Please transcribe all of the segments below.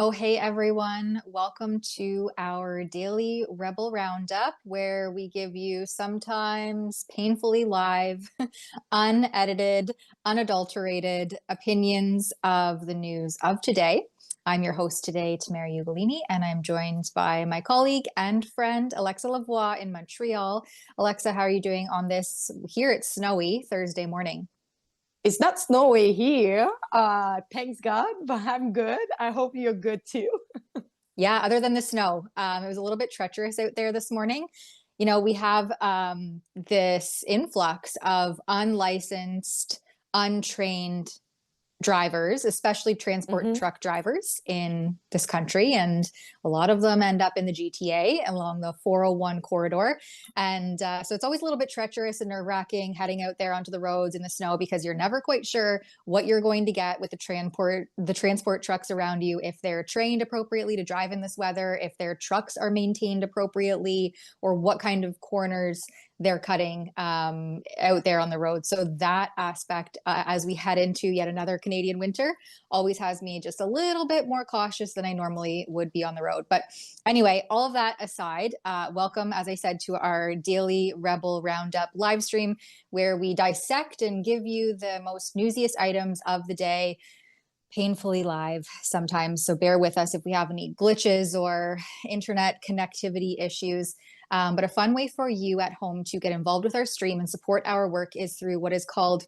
Oh, hey everyone. Welcome to our daily Rebel Roundup, where we give you sometimes painfully live, unedited, unadulterated opinions of the news of today. I'm your host today, Tamara Ugolini, and I'm joined by my colleague and friend, Alexa Lavoie in Montreal. Alexa, how are you doing on this? Here it's snowy Thursday morning. It's not snowy here, thanks God, but I'm good. I hope you're good too. Yeah, other than the snow, it was a little bit treacherous out there this morning. You know, we have this influx of unlicensed, untrained drivers, especially transport hmm truck drivers in this country. And a lot of them end up in the GTA along the 401 corridor. And so it's always a little bit treacherous and nerve wracking heading out there onto the roads in the snow because you're never quite sure what you're going to get with the transport trucks around you, if they're trained appropriately to drive in this weather, if their trucks are maintained appropriately, or what kind of corners they're cutting out there on the road. So that aspect, as we head into yet another Canadian winter, always has me just a little bit more cautious than I normally would be on the road. But anyway, all of that aside, welcome, as I said, to our daily Rebel Roundup live stream, where we dissect and give you the most newsiest items of the day, painfully live sometimes. So bear with us if we have any glitches or internet connectivity issues. But a fun way for you at home to get involved with our stream and support our work is through what is called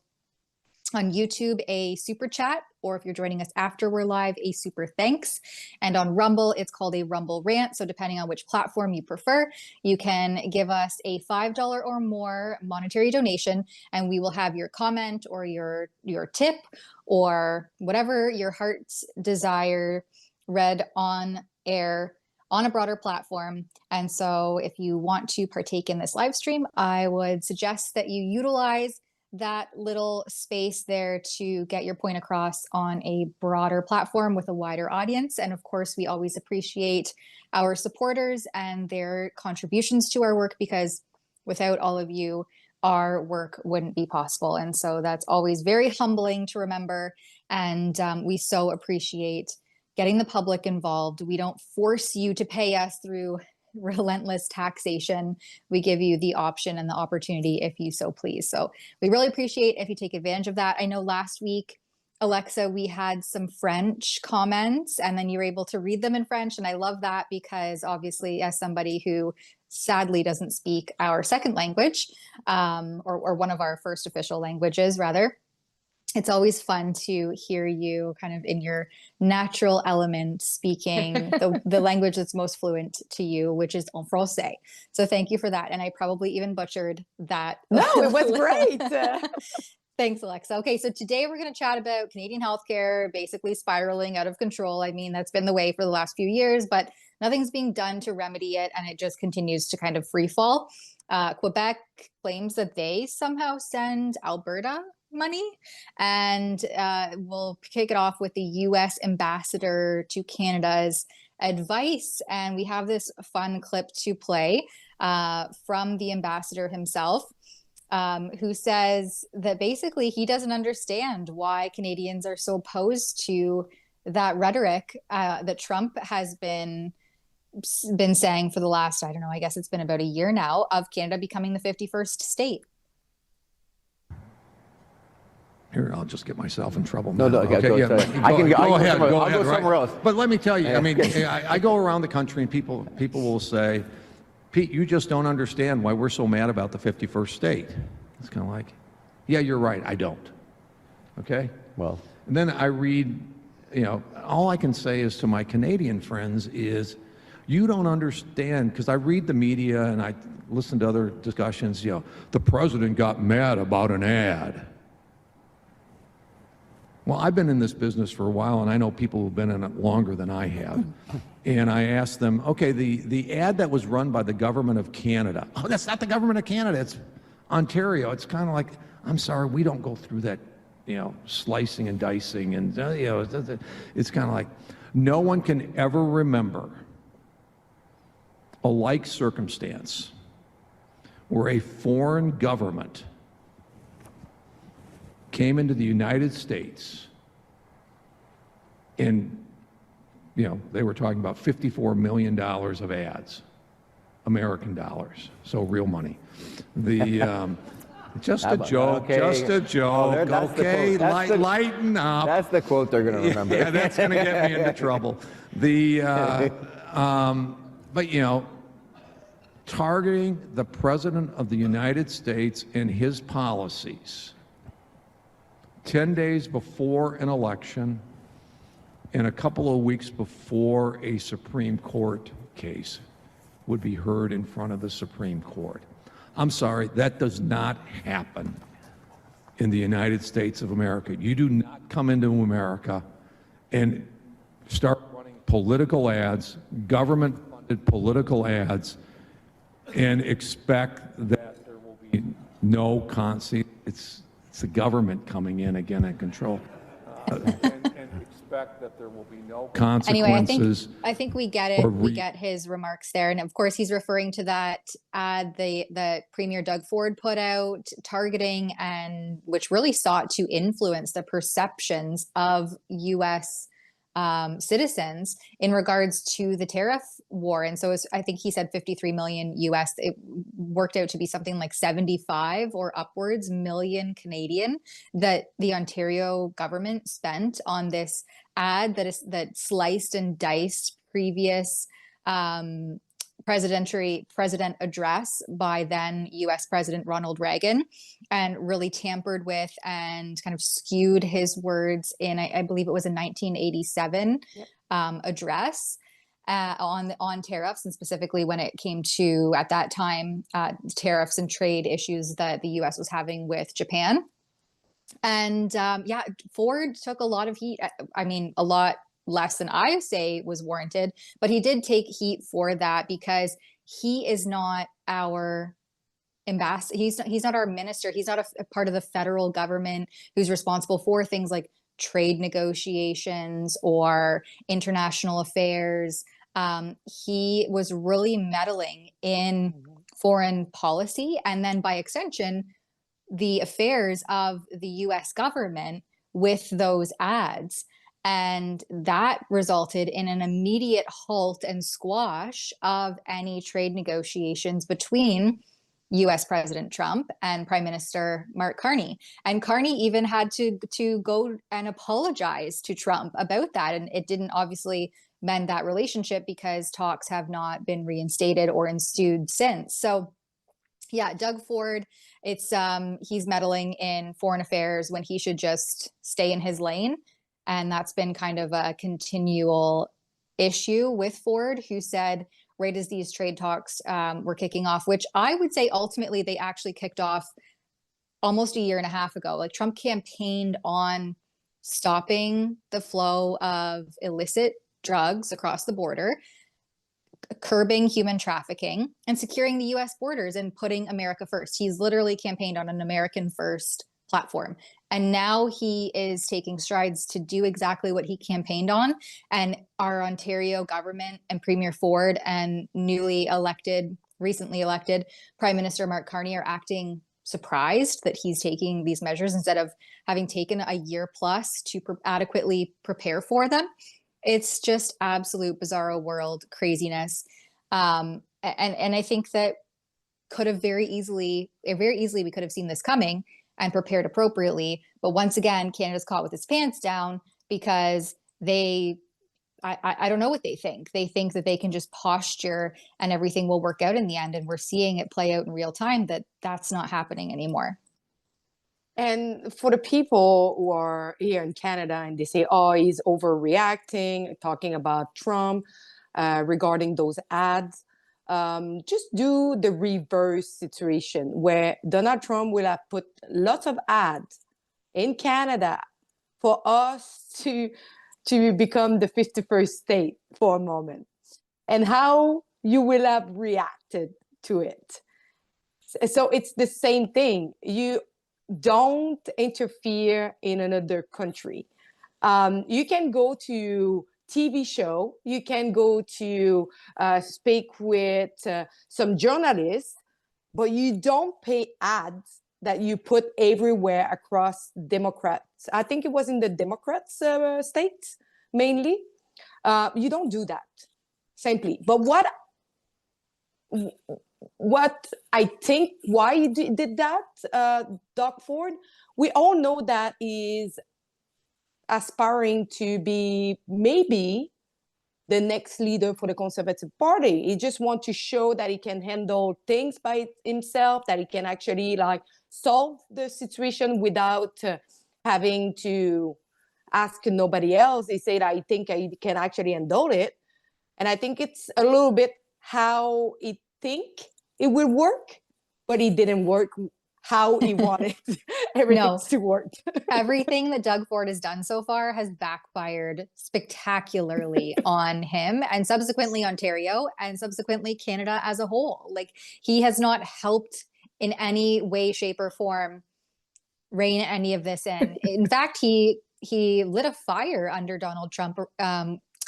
on YouTube a super chat, or if you're joining us after we're live, a super thanks. And on Rumble, it's called a Rumble rant. So depending on which platform you prefer, you can give us a $5 or more monetary donation, and we will have your comment or your tip or whatever your heart's desire read on air on a broader platform. And so if you want to partake in this live stream, I would suggest that you utilize that little space there to get your point across on a broader platform with a wider audience. And of course, we always appreciate our supporters and their contributions to our work, because without all of you, our work wouldn't be possible. And so that's always very humbling to remember. And we so appreciate getting the public involved. We don't force you to pay us through relentless taxation. We give you the option and the opportunity if you so please. So we really appreciate if you take advantage of that. I know last week, Alexa, we had some French comments and then you were able to read them in French. And I love that because obviously, as somebody who sadly doesn't speak our second language, or one of our first official languages, rather, it's always fun to hear you kind of in your natural element speaking the language that's most fluent to you, which is en français. So thank you for that. And I probably even butchered that. No, it was great. Thanks, Alexa. Okay, so today we're going to chat about Canadian healthcare basically spiraling out of control. I mean, that's been the way for the last few years, but nothing's being done to remedy it, and it just continues to kind of free fall. Quebec claims that they somehow send Alberta money, and we'll kick it off with the U.S. ambassador to Canada's advice. And we have this fun clip to play from the ambassador himself, who says that basically he doesn't understand why Canadians are so opposed to that rhetoric that Trump has been saying for the last, I don't know, I guess it's been about a year now, of Canada becoming the 51st state. Here, I'll just get myself in trouble. No, now. okay, Okay, go ahead. I'll go somewhere else. But let me tell you, I mean, I go around the country and people will say, Pete, you just don't understand why we're so mad about the 51st state. It's kind of like, yeah, you're right, I don't. Okay? Well, and then I read, all I can say is to my Canadian friends is, you don't understand, because I read the media and I listen to other discussions, the president got mad about an ad. Well, I've been in this business for a while, and I know people who've been in it longer than I have. And I asked them, okay, the ad that was run by the government of Canada. Oh, that's not the government of Canada, it's Ontario. It's kind of like, I'm sorry, we don't go through that, slicing and dicing. And, it's kind of like, no one can ever remember a like circumstance where a foreign government came into the United States and they were talking about $54 million of ads, American dollars, so real money. Just a joke, okay. just a joke. Okay, lighten up. That's the quote they're going to remember. Yeah, that's going to get me into trouble. But targeting the President of the United States and his policies 10 days before an election and a couple of weeks before a Supreme Court case would be heard in front of the Supreme Court. I'm sorry, that does not happen in the United States of America. You do not come into America and start running political ads, government-funded political ads, and expect that there will be no it's the government coming in again and control. And expect that there will be no consequences. Anyway, I think we get it. We get his remarks there, and of course, he's referring to that ad the Premier Doug Ford put out, targeting and which really sought to influence the perceptions of U.S. Citizens in regards to the tariff war. And so I think he said 53 million US. It worked out to be something like 75 or upwards million Canadian that the Ontario government spent on this ad that sliced and diced previous president address by then U.S. President Ronald Reagan, and really tampered with and kind of skewed his words in, I believe it was a 1987 address on tariffs, and specifically when it came to, at that time, tariffs and trade issues that the U.S. was having with Japan. And Ford took a lot of heat. I mean, a lot less than I say was warranted, but he did take heat for that because he is not our ambassador. He's not our minister. He's not a part of the federal government who's responsible for things like trade negotiations or international affairs. He was really meddling in foreign policy, and then by extension, the affairs of the US government with those ads. And that resulted in an immediate halt and squash of any trade negotiations between US President Trump and Prime Minister Mark Carney. And Carney even had to go and apologize to Trump about that. And it didn't obviously mend that relationship because talks have not been reinstated or ensued since. So yeah, Doug Ford, it's he's meddling in foreign affairs when he should just stay in his lane. And that's been kind of a continual issue with Ford, who said right as these trade talks were kicking off, which I would say ultimately they actually kicked off almost a year and a half ago. Like Trump campaigned on stopping the flow of illicit drugs across the border, curbing human trafficking, and securing the US borders and putting America first. He's literally campaigned on an American first platform. And now he is taking strides to do exactly what he campaigned on. And our Ontario government and Premier Ford and recently elected Prime Minister Mark Carney are acting surprised that he's taking these measures instead of having taken a year plus to adequately prepare for them. It's just absolute bizarro world craziness. And I think that very easily we could have seen this coming and prepared appropriately. But once again, Canada's caught with its pants down because I don't know what they think. They think that they can just posture and everything will work out in the end. And we're seeing it play out in real time that that's not happening anymore. And for the people who are here in Canada and they say, oh, he's overreacting, talking about Trump regarding those ads, just do the reverse situation where Donald Trump will have put lots of ads in Canada for us to become the 51st state for a moment, and how you will have reacted to it. So it's the same thing. You don't interfere in another country. You can go to TV show, you can go to speak with some journalists, but you don't pay ads that you put everywhere across Democrats. I think it was in the Democrats states mainly. You don't do that simply. But what I think why he did that, Doug Ford, we all know that he's aspiring to be maybe the next leader for the Conservative Party. He just wants to show that he can handle things by himself, that he can actually like solve the situation without having to ask nobody else. He said, I think I can actually handle it. And I think it's a little bit how he think it will work, but it didn't work how he wanted everything to work. Everything that Doug Ford has done so far has backfired spectacularly on him, and subsequently Ontario, and subsequently Canada as a whole. Like, he has not helped in any way, shape, or form rein any of this in. In fact, he lit a fire under Donald Trump.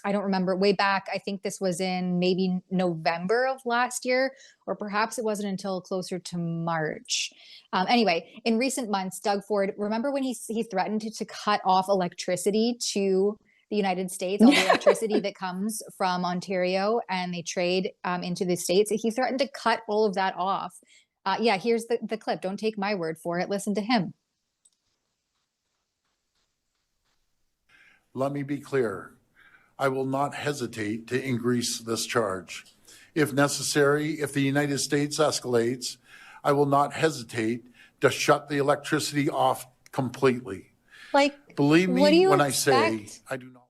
I don't remember, way back. I think this was in maybe November of last year, or perhaps it wasn't until closer to March. Anyway, in recent months, Doug Ford, remember when he threatened to cut off electricity to the United States, all the electricity that comes from Ontario and they trade into the States? He threatened to cut all of that off. Yeah, here's the clip. Don't take my word for it. Listen to him. Let me be clear. I will not hesitate to increase this charge. If necessary, if the United States escalates, I will not hesitate to shut the electricity off completely. Like, believe me when I say I do not.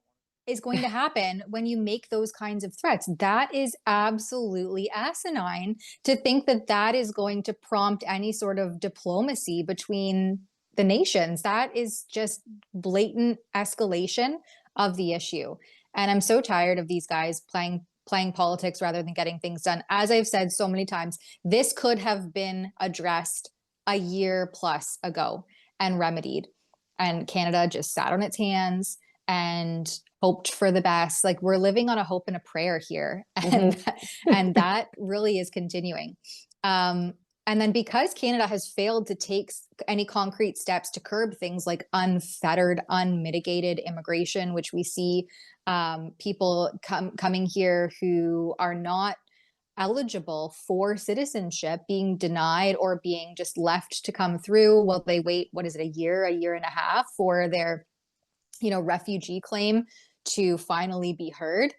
Is going to happen when you make those kinds of threats. That is absolutely asinine to think that that is going to prompt any sort of diplomacy between the nations. That is just blatant escalation of the issue. And I'm so tired of these guys playing politics rather than getting things done. As I've said so many times, this could have been addressed a year plus ago and remedied. And Canada just sat on its hands and hoped for the best. Like, we're living on a hope and a prayer here. And, and that really is continuing. And then because Canada has failed to take any concrete steps to curb things like unfettered, unmitigated immigration, which we see people coming here who are not eligible for citizenship being denied or being just left to come through while they wait, what is it, a year and a half for their, refugee claim to finally be heard.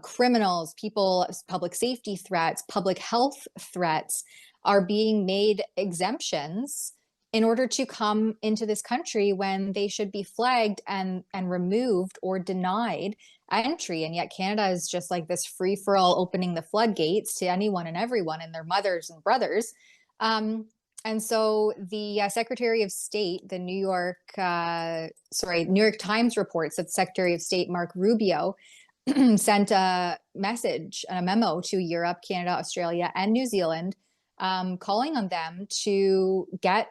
Criminals, people, public safety threats, public health threats are being made exemptions in order to come into this country when they should be flagged and removed or denied entry. And yet Canada is just like this free-for-all, opening the floodgates to anyone and everyone and their mothers and brothers. And so the Secretary of State, the New York Times reports that Secretary of State Mark Rubio sent a message and a memo to Europe, Canada, Australia, and New Zealand, calling on them to get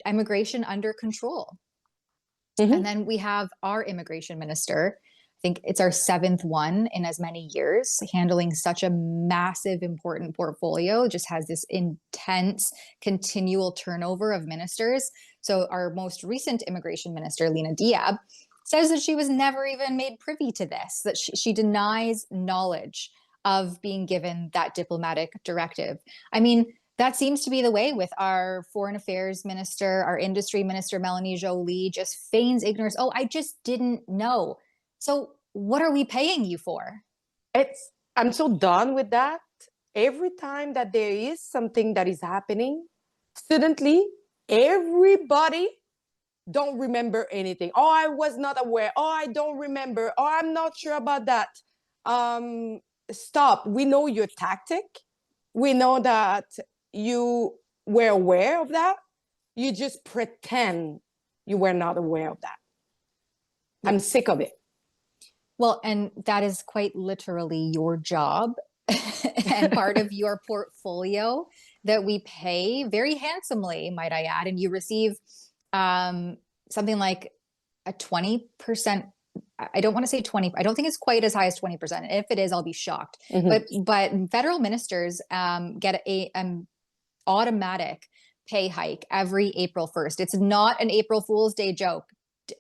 immigration under control. And then we have our immigration minister, I think it's our 7th one in as many years, handling such a massive, important portfolio, just has this intense, continual turnover of ministers. So our most recent immigration minister, Lena Diab, says that she was never even made privy to this, that she denies knowledge of being given that diplomatic directive. I mean, that seems to be the way with our foreign affairs minister, our industry minister, Melanie Joly, just feigns ignorance. Oh, I just didn't know. So what are we paying you for? I'm so done with that. Every time that there is something that is happening, suddenly everybody don't remember anything. Oh, I was not aware. Oh, I don't remember. Oh, I'm not sure about that. Stop. We know your tactic. We know that you were aware of that. You just pretend you were not aware of that. I'm sick of it. Well, and that is quite literally your job and part of your portfolio that we pay very handsomely, might I add, and you receive something like a 20%. I don't want to say 20. I don't think it's quite as high as 20%. If it is, I'll be shocked. But federal ministers get an automatic pay hike every April 1st. It's not an April Fool's Day joke.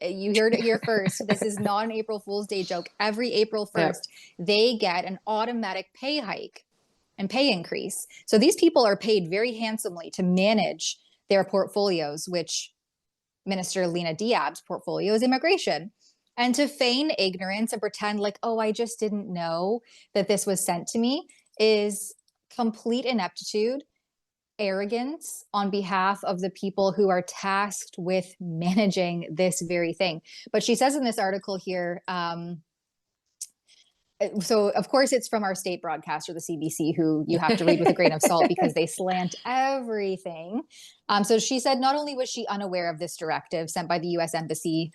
You heard it here first. This is not an April Fool's Day joke. Every April 1st, they get an automatic pay hike and pay increase. So these people are paid very handsomely to manage their portfolios, which Minister Lena Diab's portfolio is immigration. And to feign ignorance and pretend like, oh, I just didn't know that this was sent to me is complete ineptitude, arrogance on behalf of the people who are tasked with managing this very thing. But she says in this article here, so of course it's from our state broadcaster, the CBC, who you have to read with a grain of salt because they slant everything. So she said not only was she unaware of this directive sent by the U.S. Embassy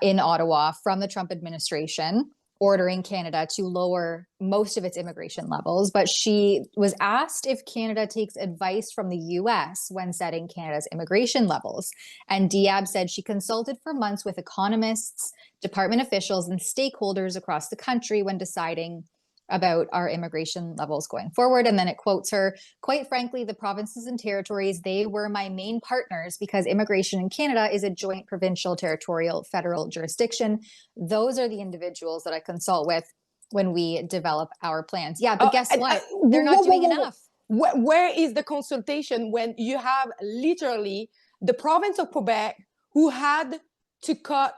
in Ottawa from the Trump administration, ordering Canada to lower most of its immigration levels, but she was asked if Canada takes advice from the US when setting Canada's immigration levels. And Diab said she consulted for months with economists, department officials, and stakeholders across the country when deciding about our immigration levels going forward. And then it quotes her, quite frankly, the provinces and territories, they were my main partners because immigration in Canada is a joint provincial, territorial, federal jurisdiction. Those are the individuals that I consult with when we develop our plans. Yeah, but guess what? They're not doing enough. Where is the consultation when you have literally the province of Quebec who had to cut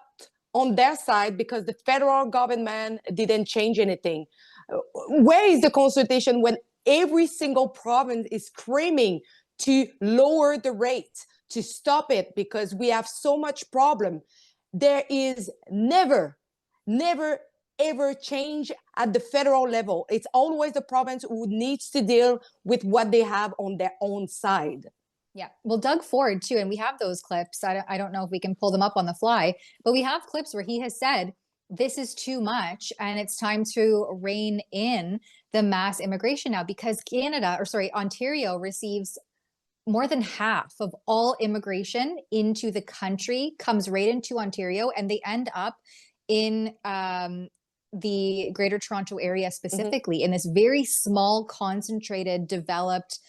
on their side because the federal government didn't change anything? Where is the consultation when every single province is screaming to lower the rate, to stop it because we have so much problem? There is never ever change at the federal level. It's always the province who needs to deal with what they have on their own side. Yeah. Well, Doug Ford too, and we have those clips. I don't know if we can pull them up on the fly, but we have clips where he has said, this is too much and it's time to rein in the mass immigration now because Ontario receives more than half of all immigration into the country comes right into Ontario, and they end up in the Greater Toronto area specifically, in this very small, concentrated, developed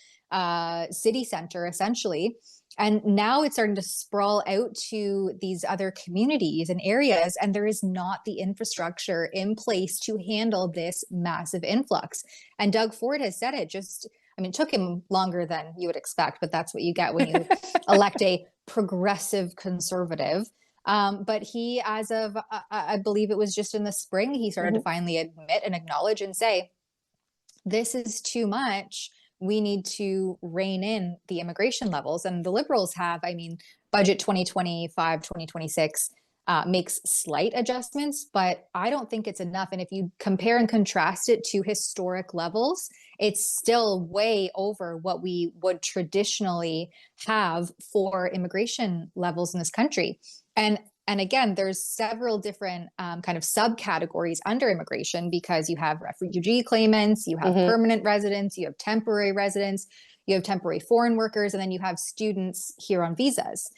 city center, essentially. And now it's starting to sprawl out to these other communities and areas, and there is not the infrastructure in place to handle this massive influx. And Doug Ford has said it it took him longer than you would expect, but that's what you get when you elect a progressive conservative. But he, as of, I believe it was just in the spring, he started to finally admit and acknowledge and say, this is too much. We need to rein in the immigration levels. And the Liberals have, budget 2025, 2026 makes slight adjustments, but I don't think it's enough. And if you compare and contrast it to historic levels, it's still way over what we would traditionally have for immigration levels in this country. And again, there's several different kind of subcategories under immigration because you have refugee claimants, you have permanent residents, you have temporary residents, you have temporary foreign workers, and then you have students here on visas.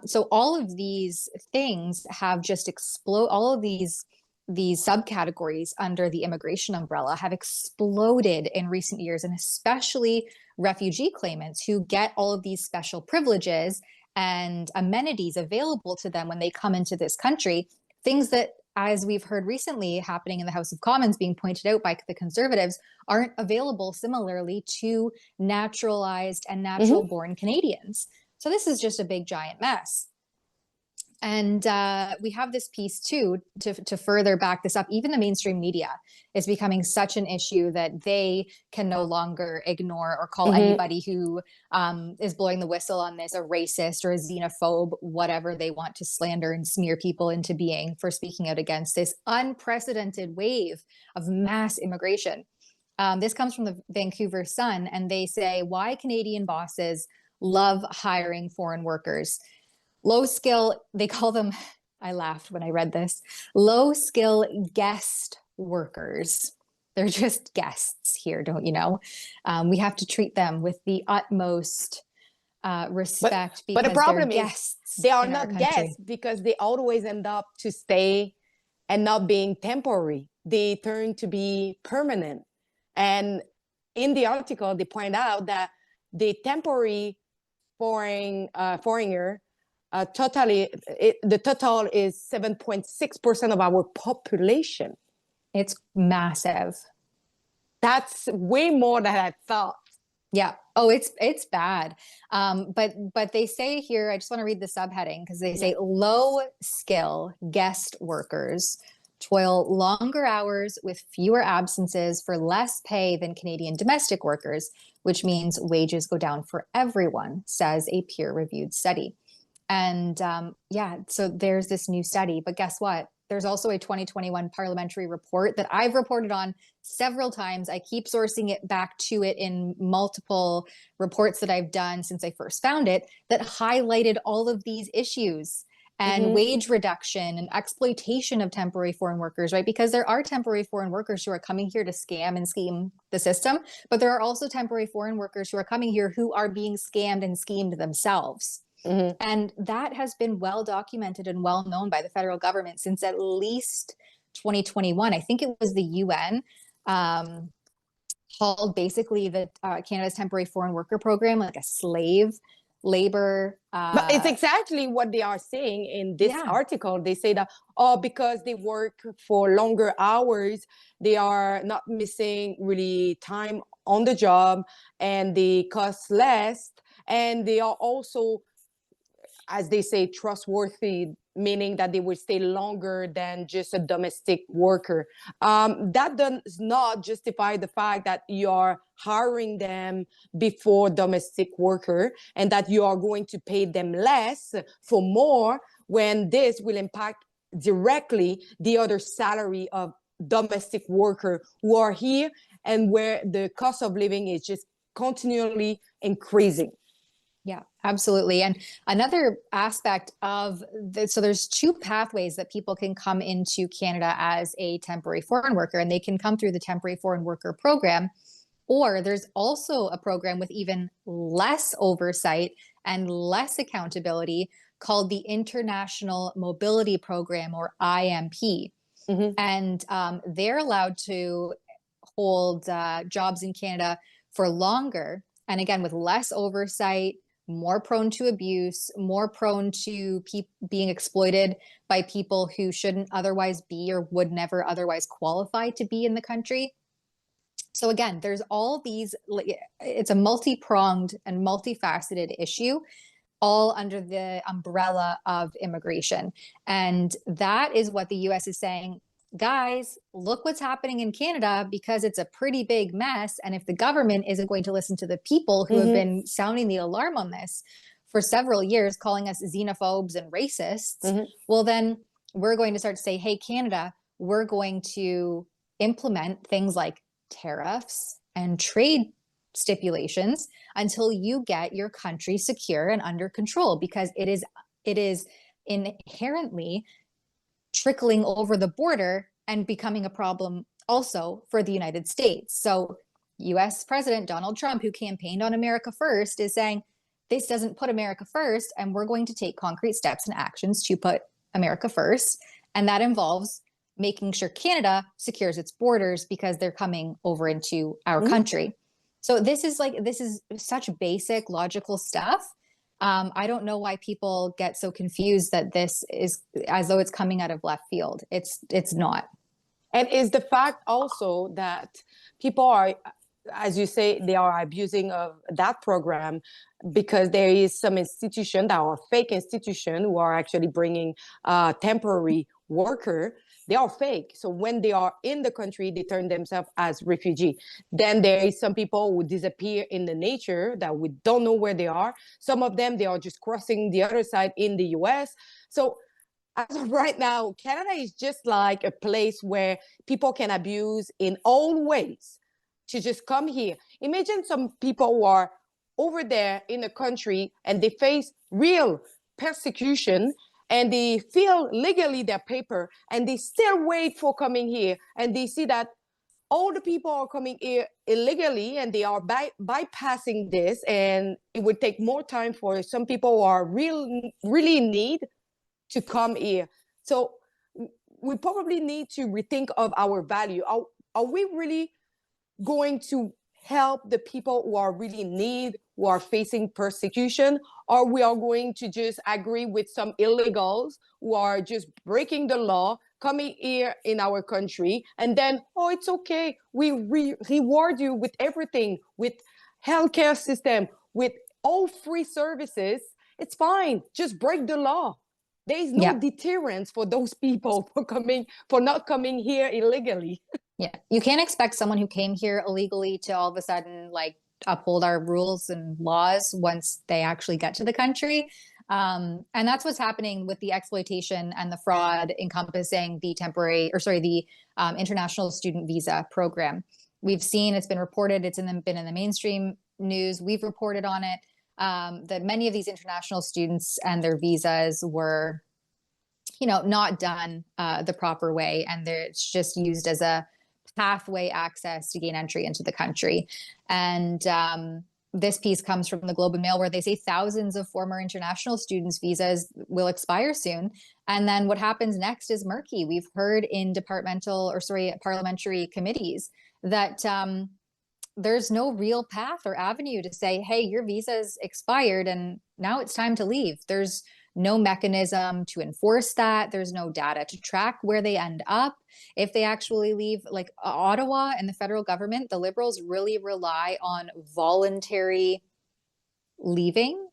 So all of these things have just exploded. All of these subcategories under the immigration umbrella have exploded in recent years, and especially refugee claimants who get all of these special privileges and amenities available to them when they come into this country, things that, as we've heard recently happening in the House of Commons, being pointed out by the Conservatives, aren't available similarly to naturalized and natural-born Canadians. So this is just a big, giant mess. And we have this piece too to further back this up. Even the mainstream media is becoming such an issue that they can no longer ignore or call anybody who is blowing the whistle on this a racist or a xenophobe, whatever they want to slander and smear people into being for speaking out against this unprecedented wave of mass immigration. This comes from the Vancouver Sun, and they say, why Canadian bosses love hiring foreign workers. Low skill, they call them, I laughed when I read this, low skill guest workers. They're just guests here, don't you know? We have to treat them with the utmost respect because but the problem they're guests. They are not guests because they always end up to stay and not being temporary. They turn to be permanent. And in the article, they point out that the temporary foreigner the total is 7.6% of our population. It's massive. That's way more than I thought. Yeah. Oh, it's bad. But they say here, I just want to read the subheading because they say low skill guest workers toil longer hours with fewer absences for less pay than Canadian domestic workers, which means wages go down for everyone, says a peer-reviewed study. And so there's this new study, but guess what? There's also a 2021 parliamentary report that I've reported on several times. I keep sourcing it back to it in multiple reports that I've done since I first found it that highlighted all of these issues and wage reduction and exploitation of temporary foreign workers, right? Because there are temporary foreign workers who are coming here to scam and scheme the system, but there are also temporary foreign workers who are coming here who are being scammed and schemed themselves. And that has been well documented and well known by the federal government since at least 2021. I think it was the UN called basically the Canada's temporary foreign worker program like a slave labor. But it's exactly what they are saying in this article. They say that, because they work for longer hours, they are not missing really time on the job and they cost less. And they are also, as they say, trustworthy, meaning that they will stay longer than just a domestic worker. That does not justify the fact that you are hiring them before domestic worker and that you are going to pay them less for more when this will impact directly the other salary of domestic worker who are here and where the cost of living is just continually increasing. Yeah, absolutely. And another aspect of so there's two pathways that people can come into Canada as a temporary foreign worker, and they can come through the temporary foreign worker program, or there's also a program with even less oversight and less accountability called the International Mobility Program, or IMP. And they're allowed to hold jobs in Canada for longer, and again, with less oversight, more prone to abuse, more prone to being exploited by people who shouldn't otherwise be or would never otherwise qualify to be in the country. So again, there's all these, it's a multi-pronged and multifaceted issue, all under the umbrella of immigration. And that is what the US is saying, guys, look what's happening in Canada because it's a pretty big mess. And if the government isn't going to listen to the people who have been sounding the alarm on this for several years, calling us xenophobes and racists, well, then we're going to start to say, hey, Canada, we're going to implement things like tariffs and trade stipulations until you get your country secure and under control, because it is inherently trickling over the border and becoming a problem also for the United States. So US President Donald Trump, who campaigned on America First, is saying this doesn't put America first, and we're going to take concrete steps and actions to put America first. And that involves making sure Canada secures its borders because they're coming over into our country. So this is such basic logical stuff. I don't know why people get so confused that this is as though it's coming out of left field. It's not. And it's the fact also that people are, as you say, they are abusing of that program because there is some institution that are fake institution who are actually bringing temporary worker. They are fake. So when they are in the country, they turn themselves as refugee. Then there is some people who disappear in the nature that we don't know where they are. Some of them, they are just crossing the other side in the US. So as of right now, Canada is just like a place where people can abuse in all ways to just come here. Imagine some people who are over there in the country and they face real persecution and they fill legally their paper and they still wait for coming here. And they see that all the people are coming here illegally and they are bypassing this. And it would take more time for some people who are really in need to come here. So we probably need to rethink of our value. Are we really going to help the people who are really in need, who are facing persecution, or we are going to just agree with some illegals who are just breaking the law, coming here in our country, and then, oh, it's okay, we reward you with everything, with healthcare system, with all free services. It's fine, just break the law. There is no deterrence for those people for not coming here illegally. Yeah, you can't expect someone who came here illegally to all of a sudden like uphold our rules and laws once they actually get to the country. And that's what's happening with the exploitation and the fraud encompassing the international student visa program. We've seen, it's been reported, been in the mainstream news. We've reported on it, that many of these international students and their visas were, not done the proper way. And it's just used as a pathway access to gain entry into the country. And this piece comes from the Globe and Mail, where they say thousands of former international students' visas will expire soon. And then what happens next is murky. We've heard in parliamentary committees that there's no real path or avenue to say, hey, your visa's expired and now it's time to leave. There's no mechanism to enforce that. There's no data to track where they end up if they actually leave. Like Ottawa and the federal government, the Liberals really rely on voluntary leaving,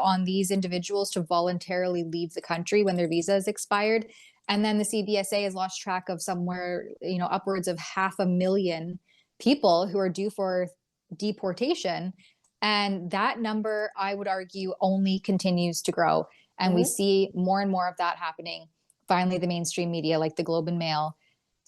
on these individuals to voluntarily leave the country when their visa is expired. And then the CBSA has lost track of somewhere, upwards of 500,000 people who are due for deportation. And that number, I would argue, only continues to grow. And we see more and more of that happening. Finally, the mainstream media like the Globe and Mail,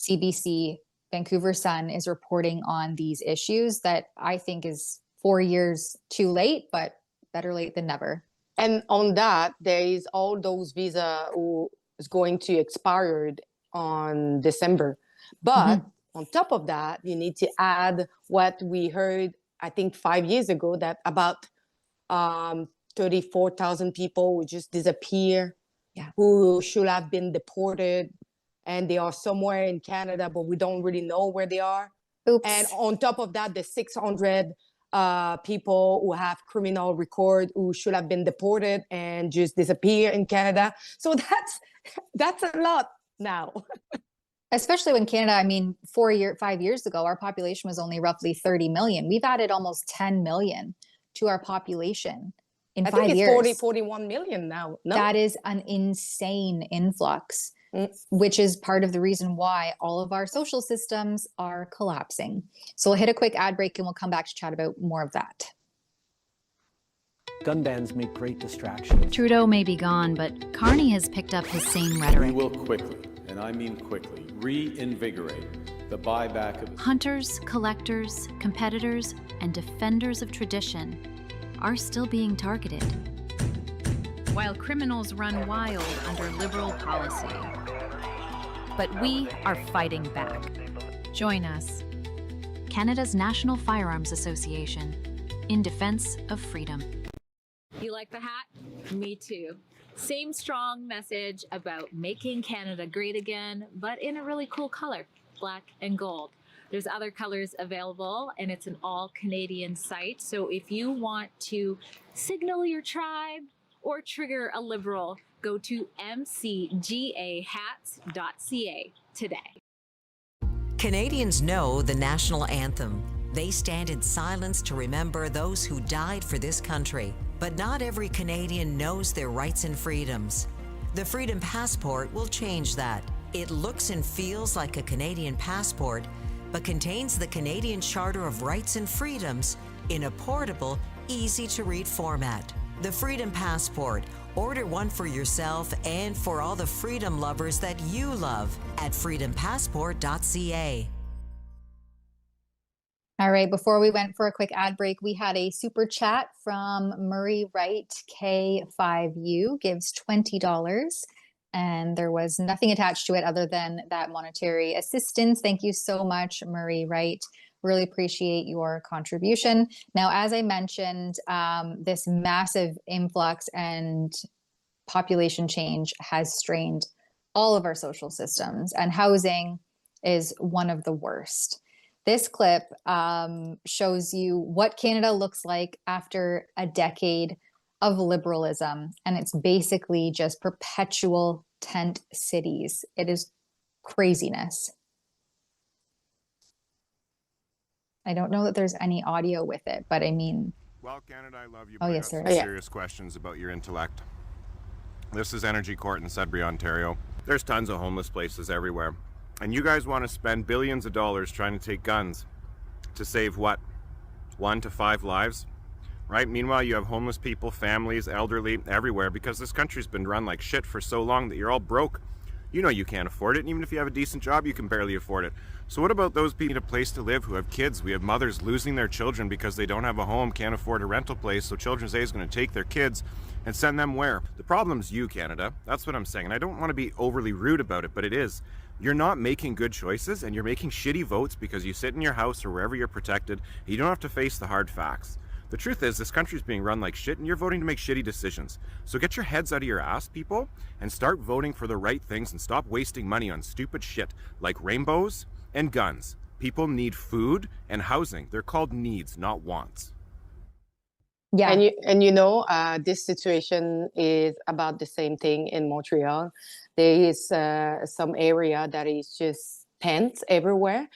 CBC, Vancouver Sun is reporting on these issues that I think is 4 years too late, but better late than never. And on that, there is all those visa who is going to expire on December. But on top of that, you need to add what we heard, I think 5 years ago, that about 34,000 people would just disappear, who should have been deported, and they are somewhere in Canada, but we don't really know where they are. Oops. And on top of that, the 600 people who have criminal record who should have been deported and just disappear in Canada. So that's a lot now. Especially when Canada, 5 years ago, our population was only roughly 30 million. We've added almost 10 million to our population in 5 years. I think it's 41 million now. No? That is an insane influx, which is part of the reason why all of our social systems are collapsing. So we'll hit a quick ad break and we'll come back to chat about more of that. Gun bans make great distractions. Trudeau may be gone, but Carney has picked up his same rhetoric. We will quickly, and I mean quickly, reinvigorate the buyback of Hunters, collectors, competitors, and defenders of tradition are still being targeted, while criminals run wild under Liberal policy. But we are fighting back. Join us, Canada's National Firearms Association, in defense of freedom. You like the hat? Me too. Same strong message about making Canada great again, but in a really cool color, black and gold. There's other colors available, and it's an all-Canadian site. So if you want to signal your tribe or trigger a Liberal, go to mcgahats.ca today. Canadians know the national anthem. They stand in silence to remember those who died for this country. But not every Canadian knows their rights and freedoms. The Freedom Passport will change that. It looks and feels like a Canadian passport, but contains the Canadian Charter of Rights and Freedoms in a portable, easy-to-read format. The Freedom Passport. Order one for yourself and for all the freedom lovers that you love at freedompassport.ca. All right, before we went for a quick ad break, we had a super chat from Murray Wright, K5U, gives $20. And there was nothing attached to it other than that monetary assistance. Thank you so much, Murray Wright. Really appreciate your contribution. Now, as I mentioned, this massive influx and population change has strained all of our social systems, and housing is one of the worst. This clip shows you what Canada looks like after a decade of liberalism. And it's basically just perpetual tent cities. It is craziness. I don't know that there's any audio with it, but I mean... Well, Canada, I love you, oh, but yes, I got there is. some serious questions about your intellect. This is Energy Court in Sudbury, Ontario. There's tons of homeless places everywhere. And you guys want to spend billions of dollars trying to take guns to save what? 1 to 5 lives? Right? Meanwhile, you have homeless people, families, elderly, everywhere, because this country's been run like shit for so long that you're all broke. You know you can't afford it, and even if you have a decent job, you can barely afford it. So what about those people who need a place to live, who have kids? We have mothers losing their children because they don't have a home, can't afford a rental place, so Children's Aid is going to take their kids and send them where? The problem's you, Canada. That's what I'm saying. And I don't want to be overly rude about it, but it is. You're not making good choices, and you're making shitty votes because you sit in your house or wherever you're protected, and you don't have to face the hard facts. The truth is, this country's being run like shit, and you're voting to make shitty decisions. So get your heads out of your ass, people, and start voting for the right things and stop wasting money on stupid shit like rainbows and guns. People need food and housing. They're called needs, not wants. Yeah. And you know, this situation is about the same thing in Montreal. There is some area that is just tents everywhere.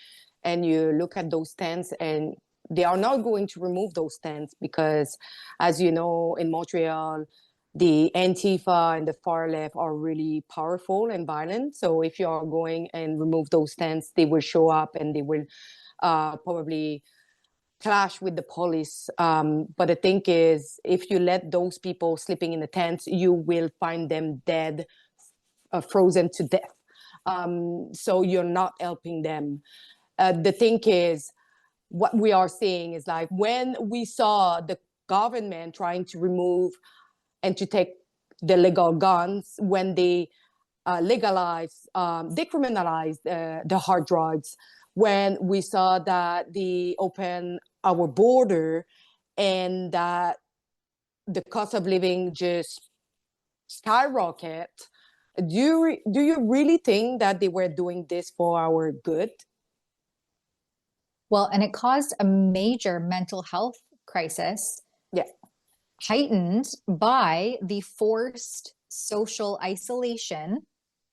And you look at those tents and they are not going to remove those tents because, as you know, in Montreal, the Antifa and the far left are really powerful and violent. So if you are going and remove those tents, they will show up and they will probably clash with the police. But the thing is, if you let those people sleeping in the tents, you will find them dead, frozen to death. So you're not helping them. The thing is, what we are seeing is like when we saw the government trying to remove and to take the legal guns, when they legalized, decriminalized the hard drugs, when we saw that they opened our border and that the cost of living just skyrocket, do you really think that they were doing this for our good? Well, and it caused a major mental health crisis. Yeah. Heightened by the forced social isolation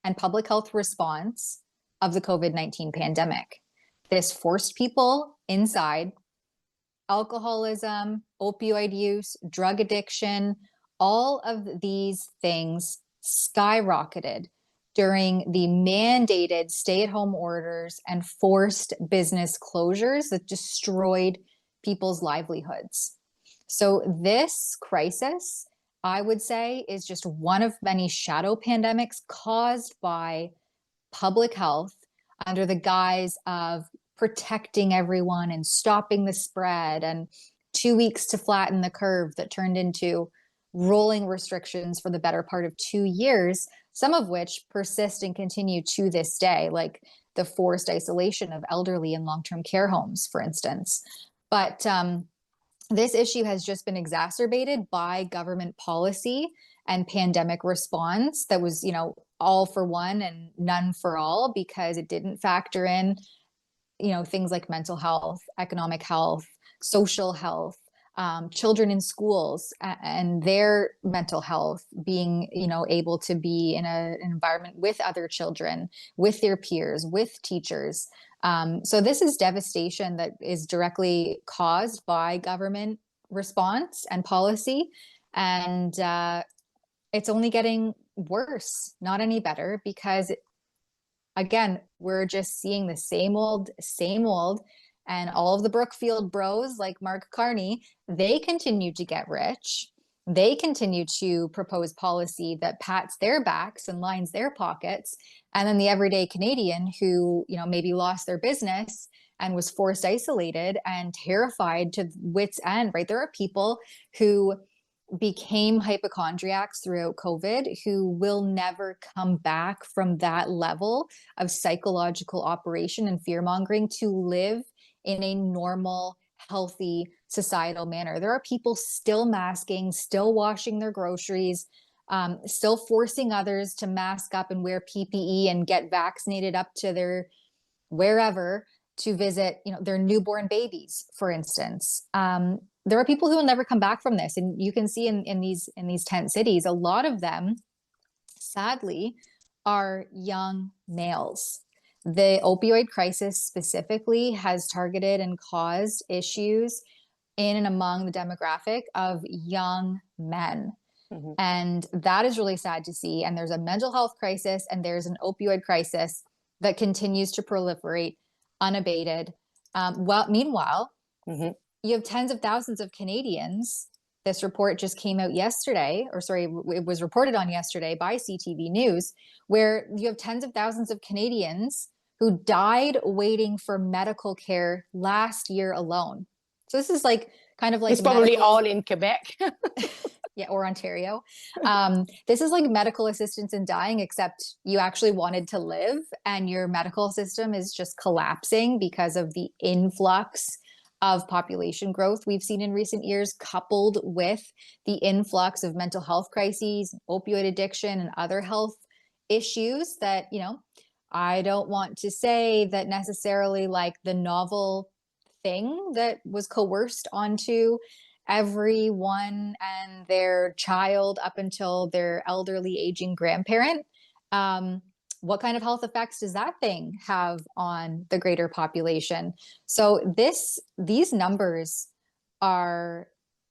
and public health response of the COVID-19 pandemic. This forced people inside. Alcoholism, opioid use, drug addiction, all of these things skyrocketed during the mandated stay-at-home orders and forced business closures that destroyed people's livelihoods. So this crisis, I would say, is just one of many shadow pandemics caused by public health under the guise of protecting everyone and stopping the spread, and 2 weeks to flatten the curve that turned into rolling restrictions for the better part of 2 years, some of which persist and continue to this day, like the forced isolation of elderly in long-term care homes, for instance. But this issue has just been exacerbated by government policy and pandemic response that was, all for one and none for all, because it didn't factor in, things like mental health, economic health, social health, children in schools and their mental health, being, able to be in an environment with other children, with their peers, with teachers. So this is devastation that is directly caused by government response and policy. And it's only getting worse, not any better, because again, we're just seeing the same old, and all of the Brookfield bros like Mark Carney, they continue to get rich. They continue to propose policy that pats their backs and lines their pockets. And then the everyday Canadian who, maybe lost their business and was forced isolated and terrified to wit's end, right? There are people who became hypochondriacs throughout COVID who will never come back from that level of psychological operation and fear mongering to live in a normal, healthy societal manner. There are people still masking, still washing their groceries, still forcing others to mask up and wear PPE and get vaccinated up to their wherever, to visit, their newborn babies, for instance. There are people who will never come back from this. And you can see in these tent cities, a lot of them, sadly, are young males. The opioid crisis specifically has targeted and caused issues in and among the demographic of young men. Mm-hmm. And that is really sad to see. And there's a mental health crisis and there's an opioid crisis that continues to proliferate unabated. Meanwhile, mm-hmm. you have tens of thousands of Canadians. This report just came out yesterday, it was reported on yesterday by CTV News, where you have tens of thousands of Canadians who died waiting for medical care last year alone. So this is kind of like it's probably all in Quebec. Yeah, or Ontario. This is like medical assistance in dying, except you actually wanted to live and your medical system is just collapsing because of the influx of population growth we've seen in recent years, coupled with the influx of mental health crises, opioid addiction, and other health issues that, I don't want to say that necessarily like the novel thing that was coerced onto everyone and their child up until their elderly aging grandparent. What kind of health effects does that thing have on the greater population? So these numbers are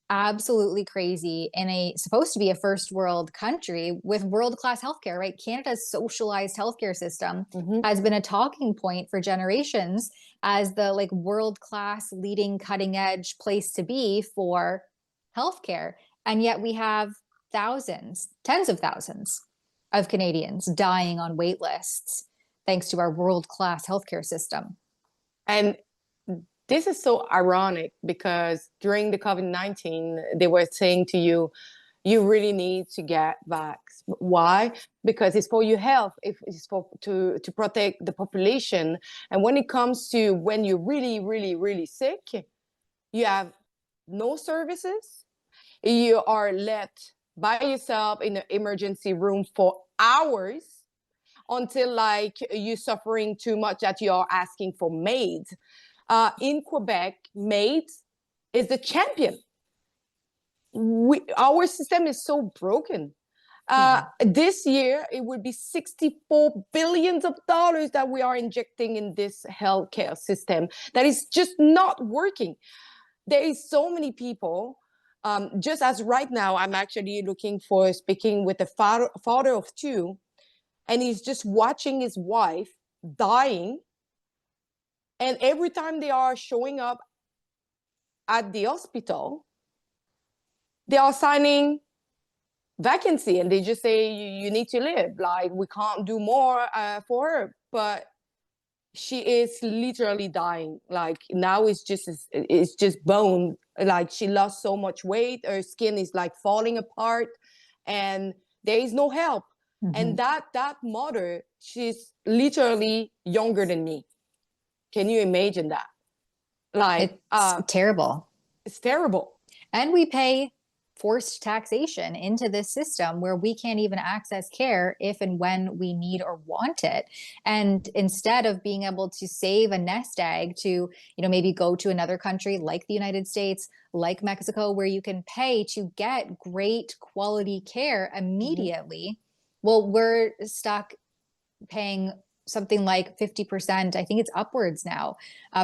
absolutely crazy in supposed to be a first world country with world-class healthcare, right? Canada's socialized healthcare system mm-hmm. has been a talking point for generations as the world-class leading cutting edge place to be for healthcare. And yet we have thousands, tens of thousands of Canadians dying on wait lists thanks to our world-class healthcare system. And this is so ironic because during the COVID-19, they were saying to you, you really need to get vax. Why? Because it's for your health. It's to protect the population. And when it comes to when you're really, really, really sick, you have no services. You are left by yourself in the emergency room for hours until you're suffering too much that you are asking for maids. In Quebec, maids is the champion. Our system is so broken. This year, it would be $64 billion that we are injecting in this healthcare system that is just not working. There is so many people. Just as right now, I'm actually speaking with a father of two, and he's just watching his wife dying. And every time they are showing up at the hospital, they are signing vacancy and they just say, you need to live. We can't do more for her. But she is literally dying. Now it's just bone. She lost so much weight. Her skin is falling apart and there is no help. Mm-hmm. And that mother, she's literally younger than me. Can you imagine that? It's terrible. It's terrible. And we pay forced taxation into this system where we can't even access care if and when we need or want it. And instead of being able to save a nest egg to, maybe go to another country like the United States, like Mexico, where you can pay to get great quality care immediately, mm-hmm. well, we're stuck paying something like 50%, I think it's upwards now,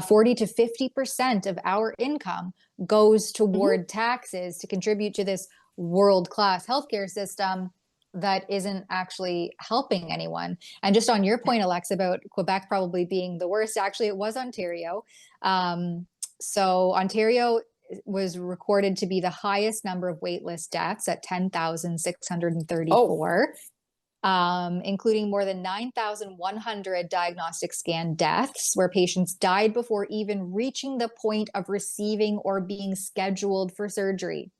40 to 50% of our income goes toward mm-hmm. taxes to contribute to this world-class healthcare system that isn't actually helping anyone. And just on your point, Alex, about Quebec probably being the worst, actually it was Ontario. So Ontario was recorded to be the highest number of waitlist deaths at 10,634. Including more than 9,100 diagnostic scan deaths where patients died before even reaching the point of receiving or being scheduled for surgery.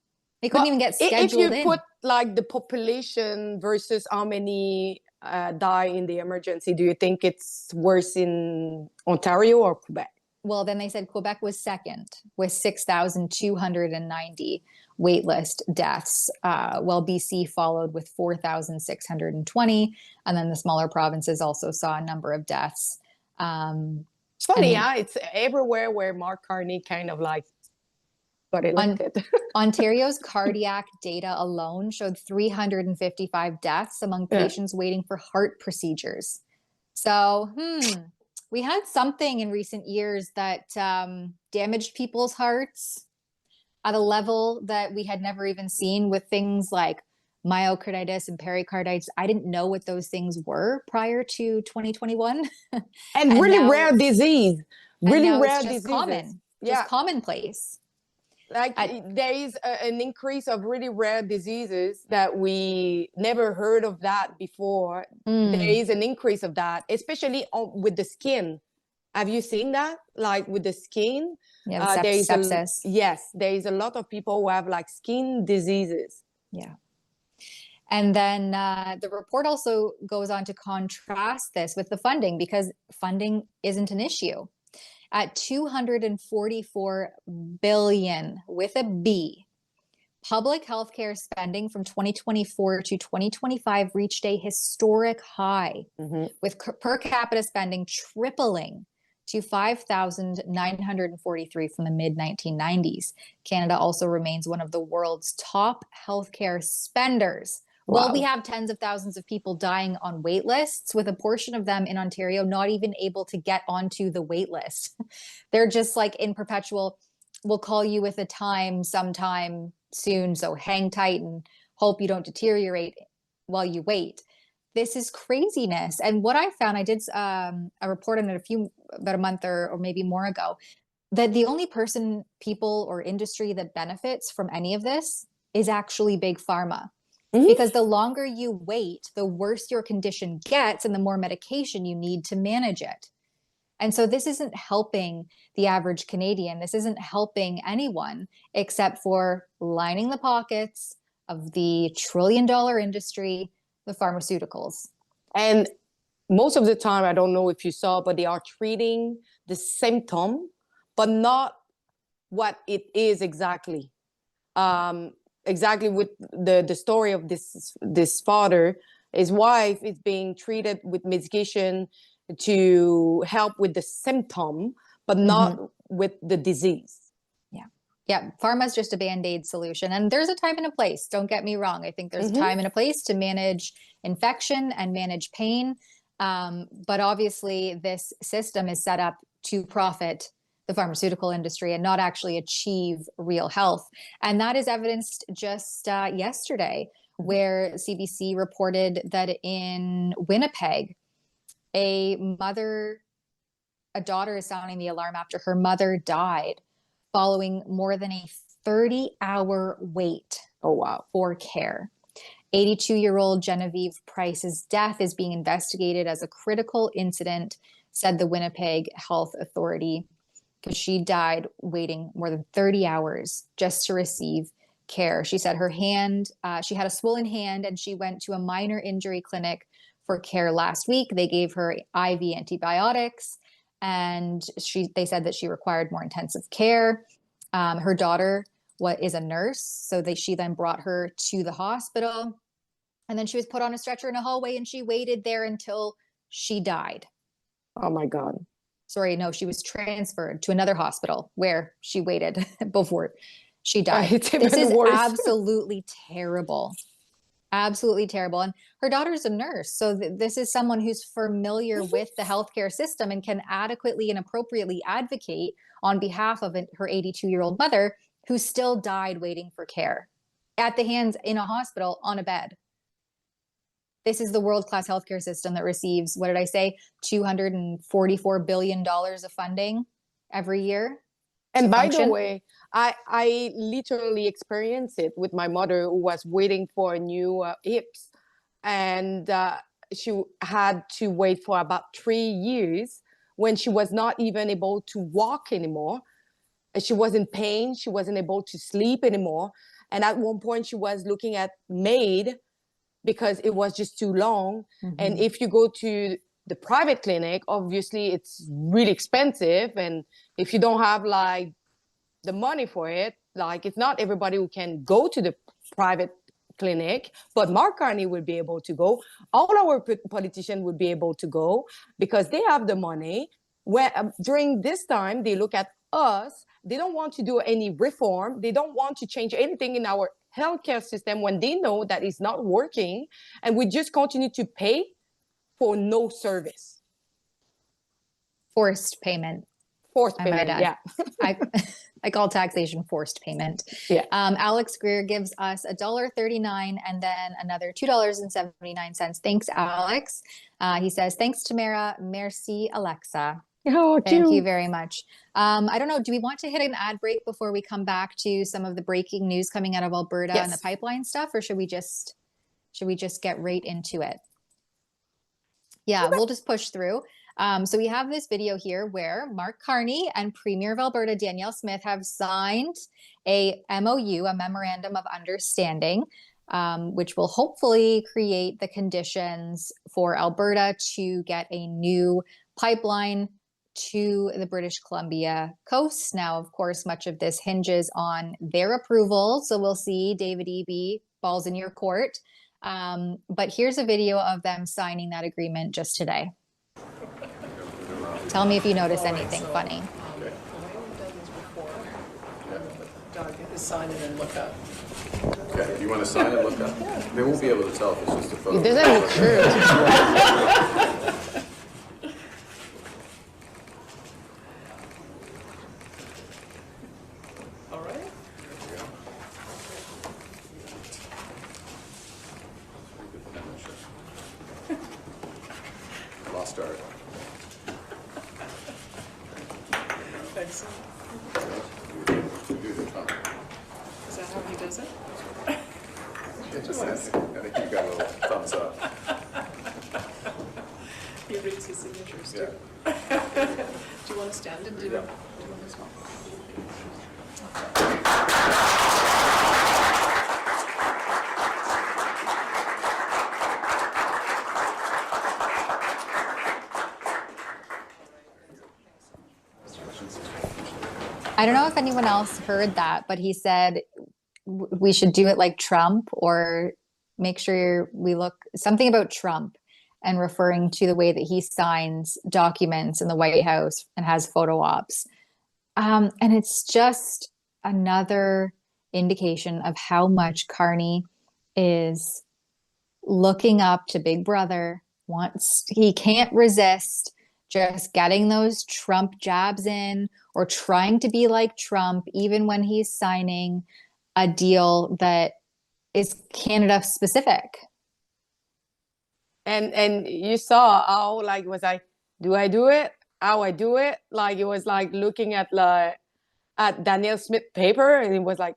They couldn't even get scheduled in. If you put the population versus how many die in the emergency, do you think it's worse in Ontario or Quebec? Well, then they said Quebec was second with 6,290 waitlist deaths, while BC followed with 4,620. And then the smaller provinces also saw a number of deaths. It's funny, And huh? It's everywhere where Mark Carney kind of like got elected. Ontario's cardiac data alone showed 355 deaths among patients waiting for heart procedures. So, we had something in recent years that damaged people's hearts at a level that we had never even seen, with things like myocarditis and pericarditis. I didn't know what those things were prior to 2021. And really rare disease. Really rare diseases. Common, just commonplace. Like there is an increase of really rare diseases that we never heard of that before. There is an increase of that, especially with the skin. Have you seen that? Like with the skin? Yeah, there is sepsis. Yes, there is a lot of people who have like skin diseases. Yeah. And then the report also goes on to contrast this with the funding, because funding isn't an issue. At $244 billion with a B, public healthcare spending from 2024 to 2025 reached a historic high, with per capita spending tripling to $5,943 from the mid-1990s. Canada also remains one of the world's top healthcare spenders. Wow. Well, we have tens of thousands of people dying on wait lists, with a portion of them in Ontario not even able to get onto the wait list. They're just like in perpetual, we'll call you with a time sometime soon, so hang tight and hope you don't deteriorate while you wait. This is craziness. And what I found, I did a report on it about a month or maybe more ago, that the only people or industry that benefits from any of this is actually big pharma. Because the longer you wait, the worse your condition gets and the more medication you need to manage it. And so this isn't helping the average Canadian. This isn't helping anyone except for lining the pockets of the trillion-dollar industry, the pharmaceuticals. And most of the time, I don't know if you saw, but they are treating the symptom, but not what it is exactly. Exactly with the story of this father, his wife is being treated with medication to help with the symptom, but not with the disease. Yeah, pharma is just a Band-Aid solution. And there's a time and a place. Don't get me wrong. I think there's a time and a place to manage infection and manage pain. But obviously, this system is set up to profit the pharmaceutical industry and not actually achieve real health. And that is evidenced just yesterday, where CBC reported that in Winnipeg, a daughter is sounding the alarm after her mother died following more than a 30-hour wait for care. 82-year-old Genevieve Price's death is being investigated as a critical incident, said the Winnipeg Health Authority, because she died waiting more than 30 hours just to receive care. She said her hand, she had a swollen hand, and she went to a minor injury clinic for care last week. They gave her IV antibiotics, and they said that she required more intensive care. Her daughter is a nurse, so she then brought her to the hospital, and then she was put on a stretcher in a hallway, and she waited there until she died. Oh my God. Sorry, no, she was transferred to another hospital where she waited before she died. This is absolutely terrible. Absolutely terrible. And her daughter's a nurse. So this is someone who's familiar with the healthcare system and can adequately and appropriately advocate on behalf of her 82-year-old mother, who still died waiting for care at the hands in a hospital on a bed. This is the world-class healthcare system that receives, what did I say, $244 billion of funding every year. And by the way, I literally experienced it with my mother, who was waiting for a new hips. And she had to wait for about 3 years when she was not even able to walk anymore. She was in pain. She wasn't able to sleep anymore. And at one point, she was looking at MAID because it was just too long. And if you go to the private clinic, obviously it's really expensive. And if you don't have like the money for it, like it's not everybody who can go to the private clinic, but Mark Carney would be able to go. All our politicians would be able to go because they have the money. during this time, they look at us. They don't want to do any reform. They don't want to change anything in our healthcare system when they know that it's not working, and we just continue to pay for no service. Forced payment. Forced payment, yeah. I call taxation forced payment. Yeah. Alex Greer gives us $1.39 and then another $2.79. Thanks, Alex. He says, thanks, Tamara. Merci, Alexa. Oh, thank you very much. I don't know. Do we want to hit an ad break before we come back to some of the breaking news coming out of Alberta and the pipeline stuff, or should we just get right into it? Yeah, we'll just push through. So we have this video here where Mark Carney and Premier of Alberta, Danielle Smith, have signed a MOU, a Memorandum of Understanding, which will hopefully create the conditions for Alberta to get a new pipeline to the British Columbia coast. Now, of course, much of this hinges on their approval. So we'll see, David Eby, balls in your court. But here's a video of them signing that agreement just today. Tell me if you notice anything funny. The way we've done this before, Doug, is sign and then look up. Okay, you want to sign and look up? Yeah. They won't be able to tell if it's just a photo. It doesn't look true. All right. Lost art. Thanks. Is that how he does it? I think you got a little thumbs up. He reads his signatures too. Yeah. Do you want to stand and do one as well? I don't know if anyone else heard that, but he said we should do it like Trump, or make sure we look something about Trump, and referring to the way that he signs documents in the White House and has photo ops. And it's just another indication of how much Carney is looking up to Big Brother. He can't resist just getting those Trump jabs in, or trying to be like Trump, even when he's signing a deal that is Canada specific. And you saw how, like, was I, do I do it? How I do it? Like, it was like looking at Danielle Smith paper, and it was like,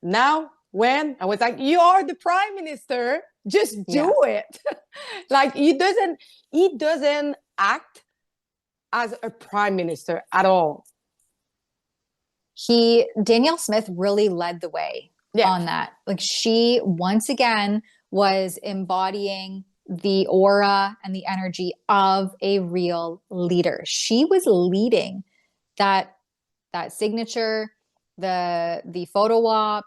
now, when? I was like, you are the prime minister, just do it. Like, he doesn't act as a prime minister at all. Danielle Smith really led the way on that. Like, she once again was embodying the aura and the energy of a real leader. She was leading that signature, the photo op.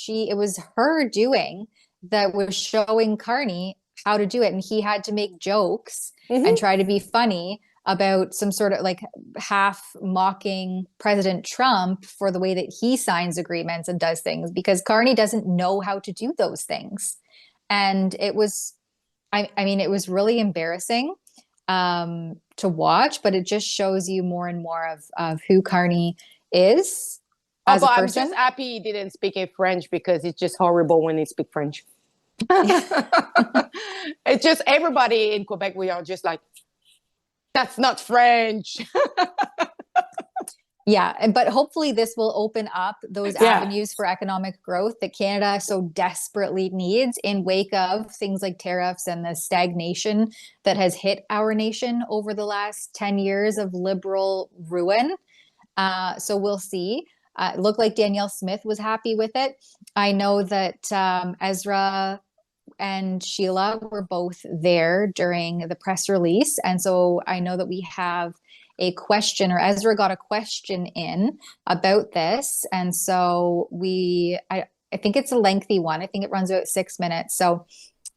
It was her doing that was showing Carney how to do it, and he had to make jokes and try to be funny about some sort of like half mocking President Trump for the way that he signs agreements and does things, because Carney doesn't know how to do those things. And it was, I mean, it was really embarrassing to watch, but it just shows you more and more of who Carney is as a person. I'm just happy he didn't speak in French, because it's just horrible when he speaks French. It's just everybody in Quebec, we are just like, that's not French. Yeah, but hopefully this will open up those avenues for economic growth that Canada so desperately needs in wake of things like tariffs and the stagnation that has hit our nation over the last 10 years of liberal ruin. So we'll see. It looked like Danielle Smith was happy with it. I know that Ezra and Sheila were both there during the press release. And so I know that we have a question, or Ezra got a question in about this. And so I think it's a lengthy one. I think it runs about 6 minutes. So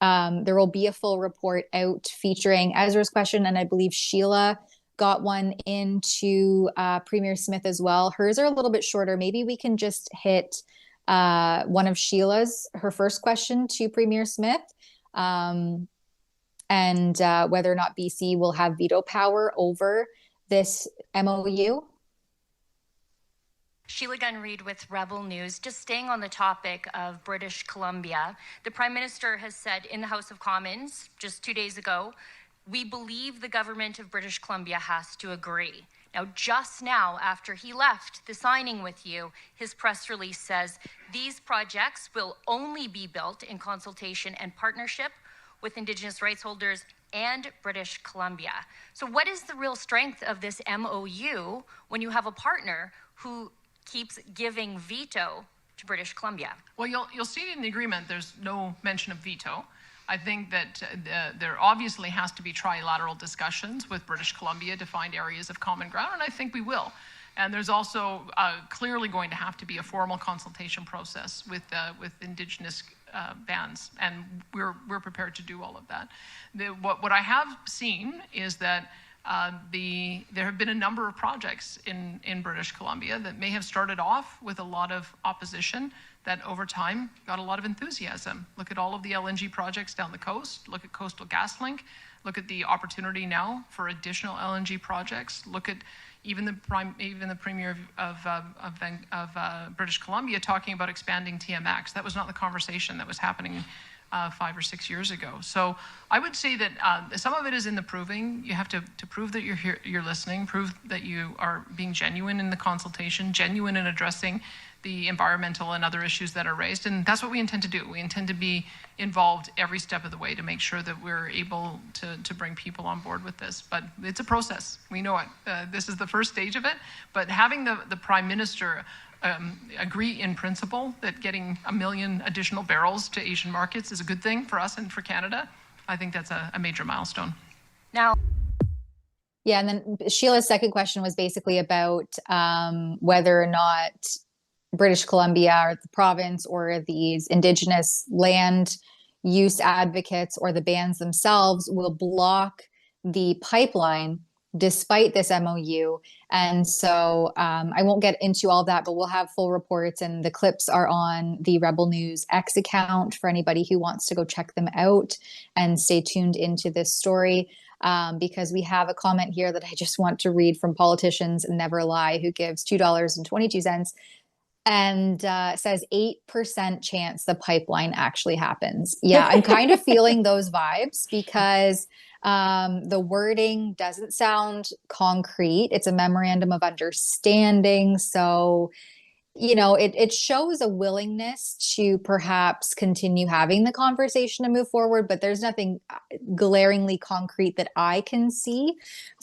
there will be a full report out featuring Ezra's question. And I believe Sheila got one into Premier Smith as well. Hers are a little bit shorter. Maybe we can just hit one of Sheila's, her first question to Premier Smith, and whether or not BC will have veto power over this MOU. Sheila Gunn-Reid with Rebel News. Just staying on the topic of British Columbia, the Prime Minister has said in the House of Commons just 2 days ago, we believe the government of British Columbia has to agree. Now, just now, after he left the signing with you, his press release says these projects will only be built in consultation and partnership with Indigenous rights holders and British Columbia. So what is the real strength of this MOU when you have a partner who keeps giving veto to British Columbia? Well, you'll see in the agreement there's no mention of veto. I think that there obviously has to be trilateral discussions with British Columbia to find areas of common ground, and I think we will. And there's also clearly going to have to be a formal consultation process with Indigenous bands, and we're prepared to do all of that. What I have seen is that there have been a number of projects in British Columbia that may have started off with a lot of opposition that over time got a lot of enthusiasm. Look at all of the LNG projects down the coast. Look at Coastal GasLink. Look at the opportunity now for additional LNG projects. Look at even the Premier of British Columbia talking about expanding TMX. That was not the conversation that was happening 5 or 6 years ago. So I would say that some of it is in the proving. You have to prove that you're listening, prove that you are being genuine in the consultation, genuine in addressing the environmental and other issues that are raised. And that's what we intend to do. We intend to be involved every step of the way to make sure that we're able to bring people on board with this. But it's a process. We know it. This is the first stage of it. But having the Prime Minister agree in principle that getting 1 million additional barrels to Asian markets is a good thing for us and for Canada, I think that's a major milestone. Now, yeah, and then Sheila's second question was basically about whether or not British Columbia or the province or these Indigenous land use advocates or the bands themselves will block the pipeline despite this MOU. And so I won't get into all that, but we'll have full reports, and the clips are on the Rebel News X account for anybody who wants to go check them out and stay tuned into this story. Because we have a comment here that I just want to read from Politicians Never Lie, who gives $2.22 and says 8% chance the pipeline actually happens. Yeah, I'm kind of feeling those vibes because the wording doesn't sound concrete. It's a memorandum of understanding. So, you know, it shows a willingness to perhaps continue having the conversation and move forward, but there's nothing glaringly concrete that I can see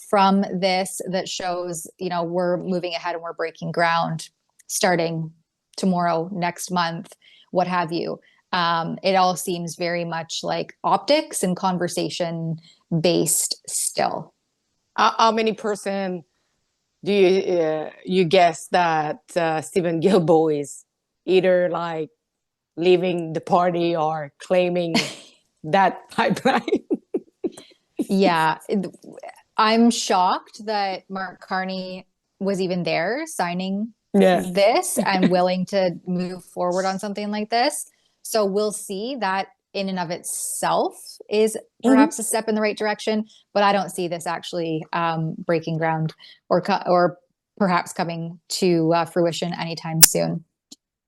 from this that shows, you know, we're moving ahead and we're breaking ground starting tomorrow, next month, what have you. It all seems very much like optics and conversation based still. How many percent do you guess that Stephen Guilbeault is either like leaving the party or claiming that pipeline? Yeah, I'm shocked that Mark Carney was even there signing this and willing to move forward on something like this. So we'll see. That in and of itself is perhaps a step in the right direction, but I don't see this actually breaking ground or perhaps coming to fruition anytime soon.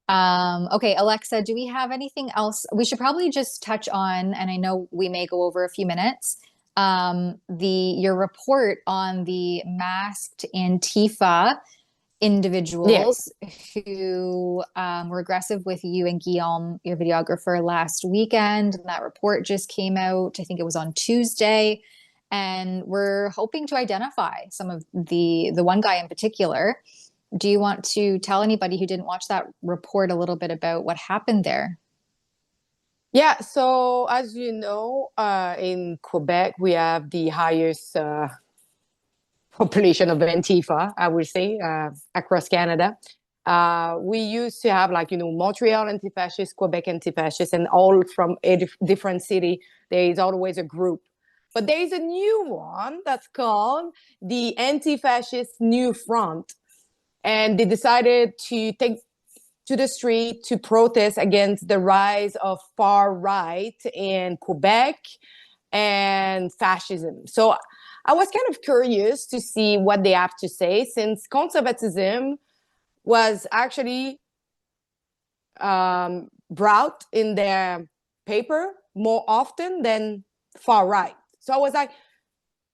Okay, Alexa, do we have anything else? We should probably just touch on, and I know we may go over a few minutes, your report on the masked Antifa individuals who were aggressive with you and Guillaume, your videographer, last weekend. And that report just came out. I think it was on Tuesday. And we're hoping to identify some of the one guy in particular. Do you want to tell anybody who didn't watch that report a little bit about what happened there? Yeah, so as you know, in Quebec, we have the highest population of Antifa, I would say, across Canada. We used to have, like, you know, Montreal anti-fascist, Quebec anti-fascist, and all from a different city. There is always a group. But there is a new one that's called the Anti-Fascist New Front. And they decided to take to the street to protest against the rise of far right in Quebec and fascism. So I was kind of curious to see what they have to say, since conservatism was actually brought in their paper more often than far right. So I was like,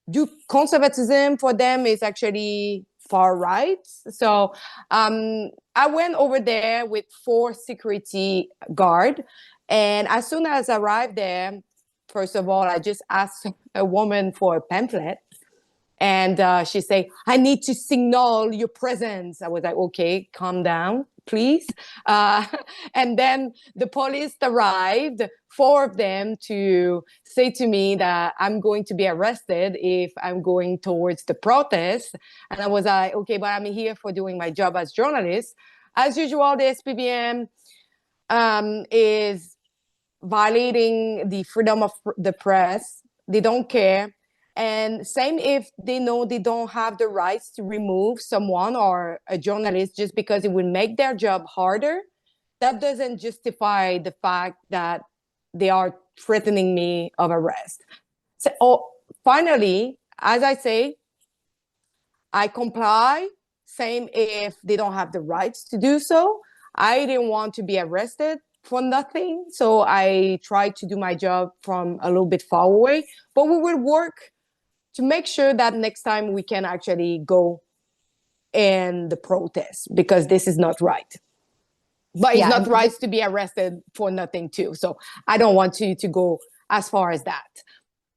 do conservatism for them is actually far right? So I went over there with 4 security guard, and as soon as I arrived there, first of all, I just asked a woman for a pamphlet, and she said, "I need to signal your presence." I was like, "Okay, calm down, please." And then the police arrived, 4 of them, to say to me that I'm going to be arrested if I'm going towards the protest. And I was like, "Okay, but I'm here for doing my job as journalist." As usual, the SPVM is violating the freedom of the press. They don't care. And same if they know they don't have the rights to remove someone or a journalist just because it will make their job harder, that doesn't justify the fact that they are threatening me of arrest. So finally, as I say, I comply. Same if they don't have the rights to do so. I didn't want to be arrested for nothing, so I tried to do my job from a little bit far away. But we will work to make sure that next time we can actually go in the protest, because this is not right. But it's not right to be arrested for nothing too. So I don't want to go as far as that.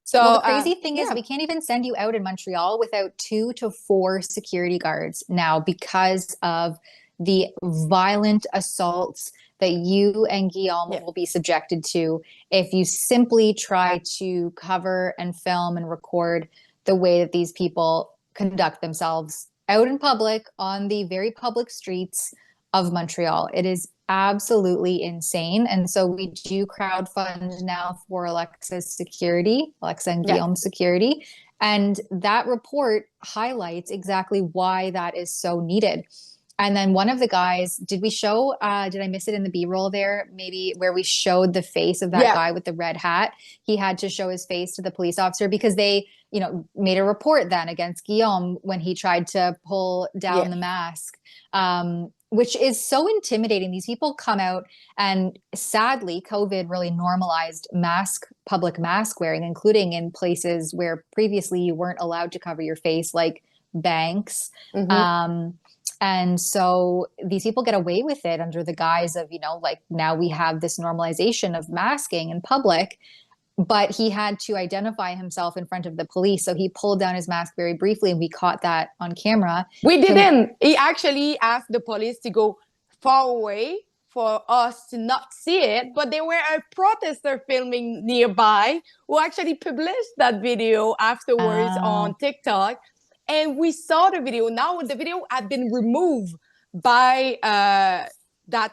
So well, the crazy thing is we can't even send you out in Montreal without 2 to 4 security guards now, because of the violent assaults that you and Guillaume will be subjected to if you simply try to cover and film and record the way that these people conduct themselves out in public on the very public streets of Montreal. It is absolutely insane. And so we do crowdfund now for Alexa's security, Alexa and Guillaume's security. And that report highlights exactly why that is so needed. And then one of the guys, did we show, did I miss it in the B-roll there? Maybe where we showed the face of that guy with the red hat. He had to show his face to the police officer because they, you know, made a report then against Guillaume when he tried to pull down the mask, which is so intimidating. These people come out, and sadly, COVID really normalized public mask wearing, including in places where previously you weren't allowed to cover your face, like banks. And so these people get away with it under the guise of, you know, like now we have this normalization of masking in public, but he had to identify himself in front of the police. So he pulled down his mask very briefly, and we caught that on camera. We didn't. He actually asked the police to go far away for us to not see it, but there were a protester filming nearby who actually published that video afterwards on TikTok. And we saw the video. Now the video had been removed by that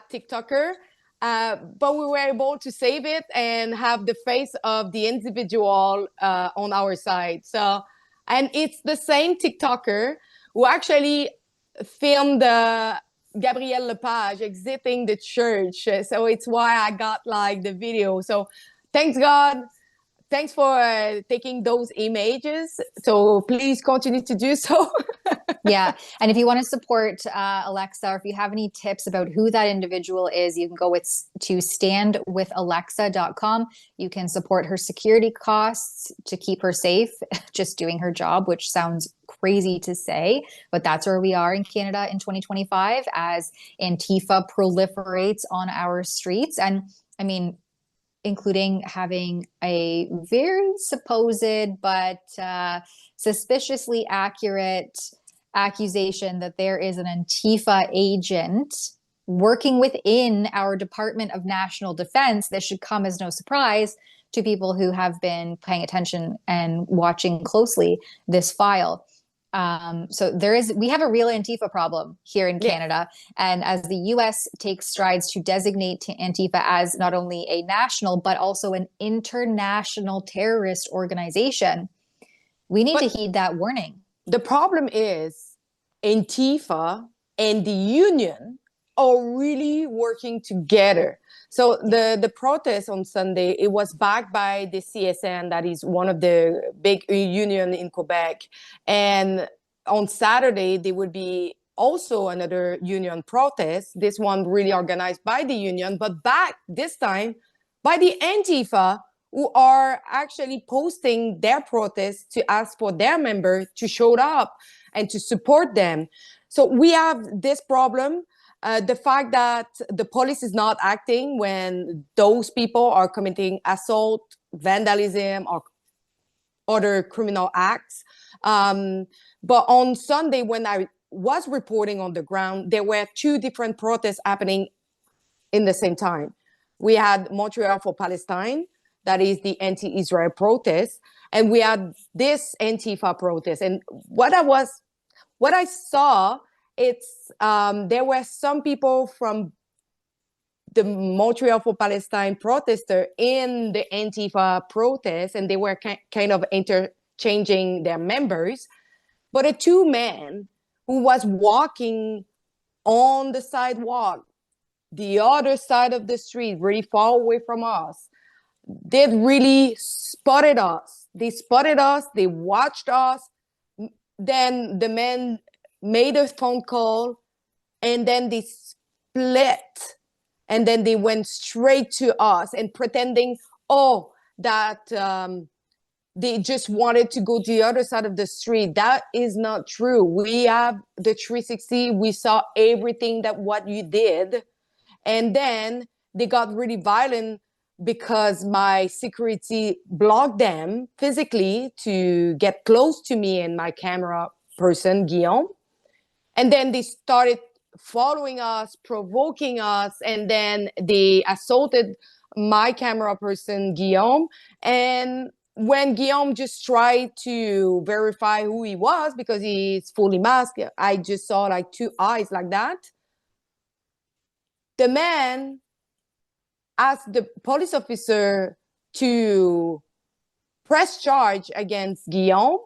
TikToker, but we were able to save it and have the face of the individual on our side. So, and it's the same TikToker who actually filmed Gabrielle Lepage exiting the church. So it's why I got like the video. So thanks God. Thanks for taking those images. So please continue to do so. Yeah. And if you want to support Alexa, or if you have any tips about who that individual is, you can go to standwithalexa.com. You can support her security costs to keep her safe, just doing her job, which sounds crazy to say, but that's where we are in Canada in 2025 as Antifa proliferates on our streets. And I mean, including having a very supposed but suspiciously accurate accusation that there is an Antifa agent working within our Department of National Defense. This should come as no surprise to people who have been paying attention and watching closely this file. So we have a real Antifa problem here in Canada. And as the US takes strides to designate Antifa as not only a national, but also an international terrorist organization, we need to heed that warning. The problem is Antifa and the union are really working together. So the protest on Sunday, it was backed by the CSN, that is one of the big union in Quebec. And on Saturday, there would be also another union protest, this one really organized by the union, but back this time by the Antifa, who are actually posting their protests to ask for their members to show up and to support them. So we have this problem. The fact that the police is not acting when those people are committing assault, vandalism, or other criminal acts. But on Sunday, when I was reporting on the ground, there were two different protests happening in the same time. We had Montreal for Palestine, that is the anti-Israel protest, and we had this Antifa protest. And what I saw, it's there were some people from the Montreal for Palestine protester in the Antifa protest, and they were kind of interchanging their members. But a two men who was walking on the sidewalk, the other side of the street, really far away from us, they really spotted us. They spotted us, they watched us. Then the men made a phone call, and then they split, and then they went straight to us and pretending, that they just wanted to go to the other side of the street. That is not true. We have the 360. We saw everything that what you did. And then they got really violent because my security blocked them physically to get close to me and my camera person, Guillaume. And then they started following us, provoking us, and then they assaulted my camera person, Guillaume. And when Guillaume just tried to verify who he was, because he's fully masked, I just saw like two eyes like that. The man asked the police officer to press charge against Guillaume,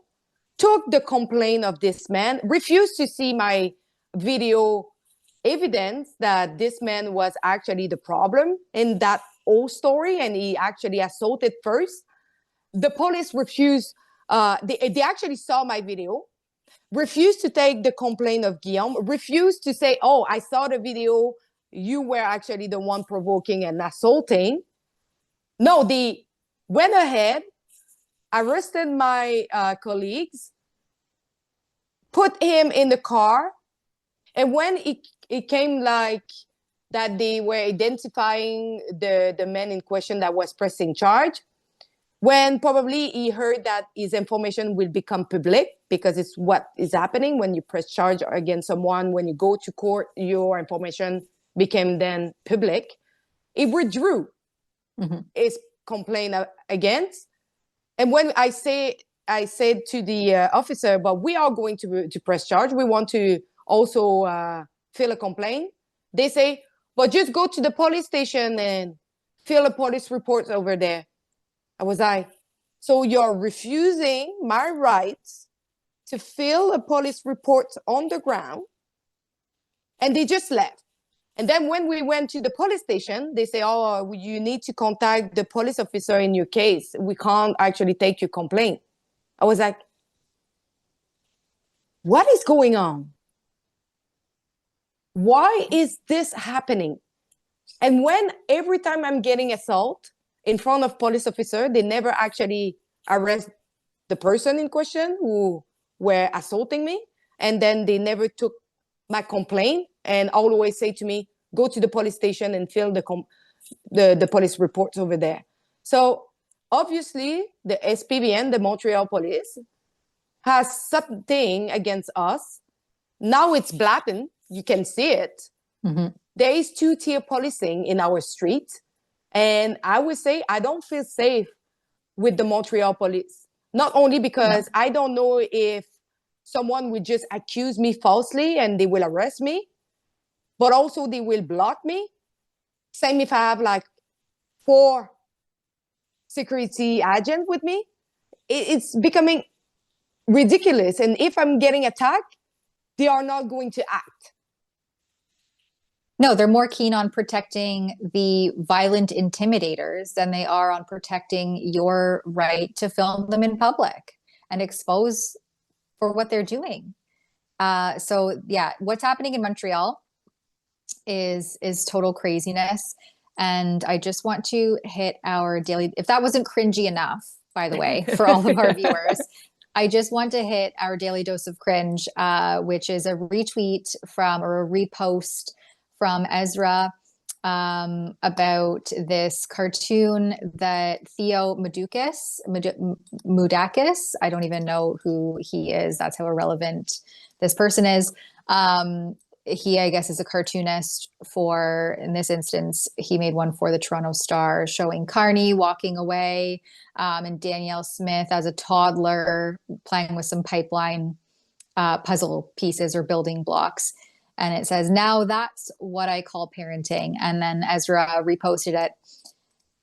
took the complaint of this man, refused to see my video evidence that this man was actually the problem in that whole story, and he actually assaulted first. The police refused, they actually saw my video, refused to take the complaint of Guillaume, refused to say, oh, I saw the video, you were actually the one provoking and assaulting. No, they went ahead, arrested my colleagues, put him in the car. And when it came like that they were identifying the man in question that was pressing charge, when probably he heard that his information will become public, because it's what is happening when you press charge against someone, when you go to court, your information became then public, he withdrew his complaint against. And when I said to the officer, but we are going to press charge, we want to also fill a complaint. They say, but just go to the police station and fill a police report over there. I was like, so you're refusing my rights to fill a police report on the ground? And they just left. And then when we went to the police station, they say, oh, you need to contact the police officer in your case. We can't actually take your complaint. I was like, what is going on? Why is this happening? And when every time I'm getting assault in front of police officer, they never actually arrest the person in question who were assaulting me. And then they never took my complaint and always say to me, go to the police station and fill the police reports over there. So obviously the SPBN, the Montreal police, has something against us. Now it's blatant. You can see it. There is two-tier policing in our street. And I would say I don't feel safe with the Montreal police. Not only because I don't know if someone will just accuse me falsely and they will arrest me, but also they will block me. Same if I have like 4 security agents with me. It's becoming ridiculous. And if I'm getting attacked, they are not going to act. No, they're more keen on protecting the violent intimidators than they are on protecting your right to film them in public and expose for what they're doing. So yeah, what's happening in Montreal is total craziness. And I just want to hit our daily, if that wasn't cringy enough, by the way, for all of our viewers, I just want to hit our daily dose of cringe, which is a retweet from, or a repost from Ezra about this cartoon that Theo Moudakis, I don't even know who he is. That's how irrelevant this person is. He, I guess, is a cartoonist for, in this instance, he made one for the Toronto Star showing Carney walking away and Danielle Smith as a toddler playing with some pipeline puzzle pieces or building blocks. And it says, now that's what I call parenting. And then Ezra reposted it.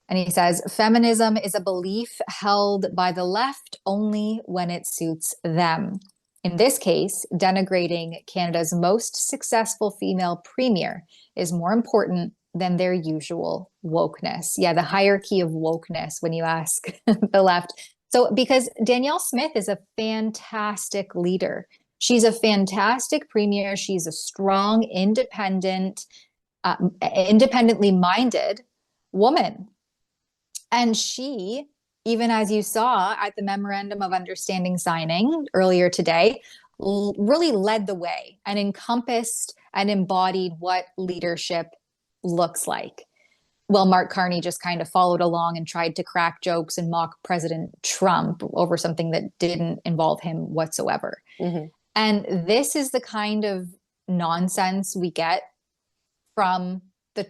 And he says, feminism is a belief held by the left only when it suits them. In this case, denigrating Canada's most successful female premier is more important than their usual wokeness. Yeah, the hierarchy of wokeness when you ask the left. So because Danielle Smith is a fantastic leader. She's a fantastic premier. She's a strong, independent, independently minded woman. And she, even as you saw at the Memorandum of Understanding signing earlier today, really led the way and encompassed and embodied what leadership looks like. Well, Mark Carney just kind of followed along and tried to crack jokes and mock President Trump over something that didn't involve him whatsoever. Mm-hmm. And this is the kind of nonsense we get from the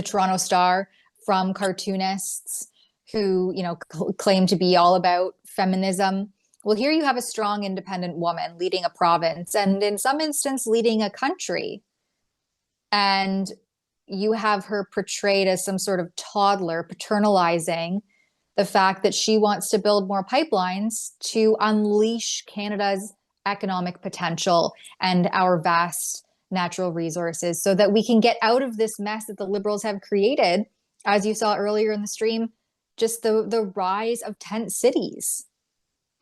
Toronto Star, from cartoonists who, you know, claim to be all about feminism. Well, here you have a strong, independent woman leading a province and in some instance leading a country. And you have her portrayed as some sort of toddler, paternalizing the fact that she wants to build more pipelines to unleash Canada's economic potential and our vast natural resources so that we can get out of this mess that the Liberals have created, as you saw earlier in the stream, just the rise of tent cities,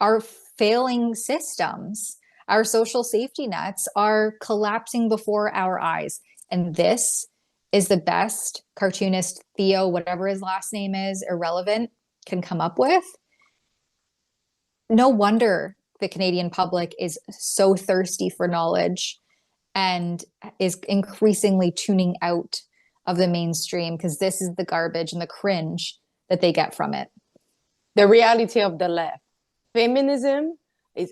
our failing systems, our social safety nets are collapsing before our eyes. And this is the best cartoonist Theo, whatever his last name is, irrelevant, can come up with. No wonder the Canadian public is so thirsty for knowledge and is increasingly tuning out of the mainstream because this is the garbage and the cringe that they get from it. The reality of the left. Feminism is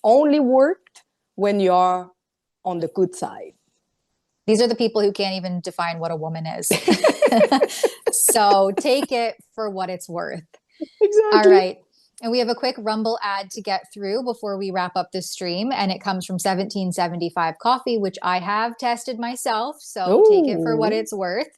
only worked when you're on the good side. These are the people who can't even define what a woman is. So take it for what it's worth. Exactly. All right. And we have a quick Rumble ad to get through before we wrap up this stream. And it comes from 1775 Coffee, which I have tested myself. So take it for what it's worth.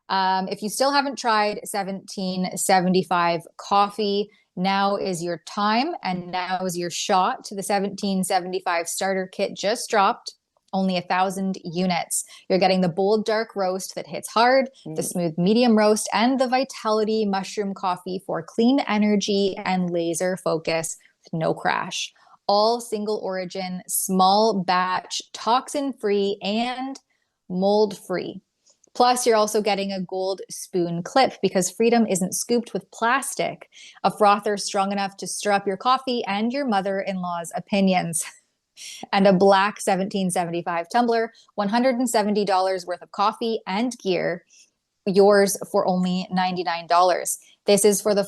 If you still haven't tried 1775 Coffee, now is your time. And now is your shot to the 1775 starter kit just dropped. Only 1,000 units. You're getting the bold dark roast that hits hard, the smooth medium roast, and the Vitality mushroom coffee for clean energy and laser focus with no crash. All single origin, small batch, toxin free, and mold free. Plus, you're also getting a gold spoon clip because freedom isn't scooped with plastic. A frother strong enough to stir up your coffee and your mother-in-law's opinions. And a black 1775 tumbler, $170 worth of coffee and gear, yours for only $99. This is for the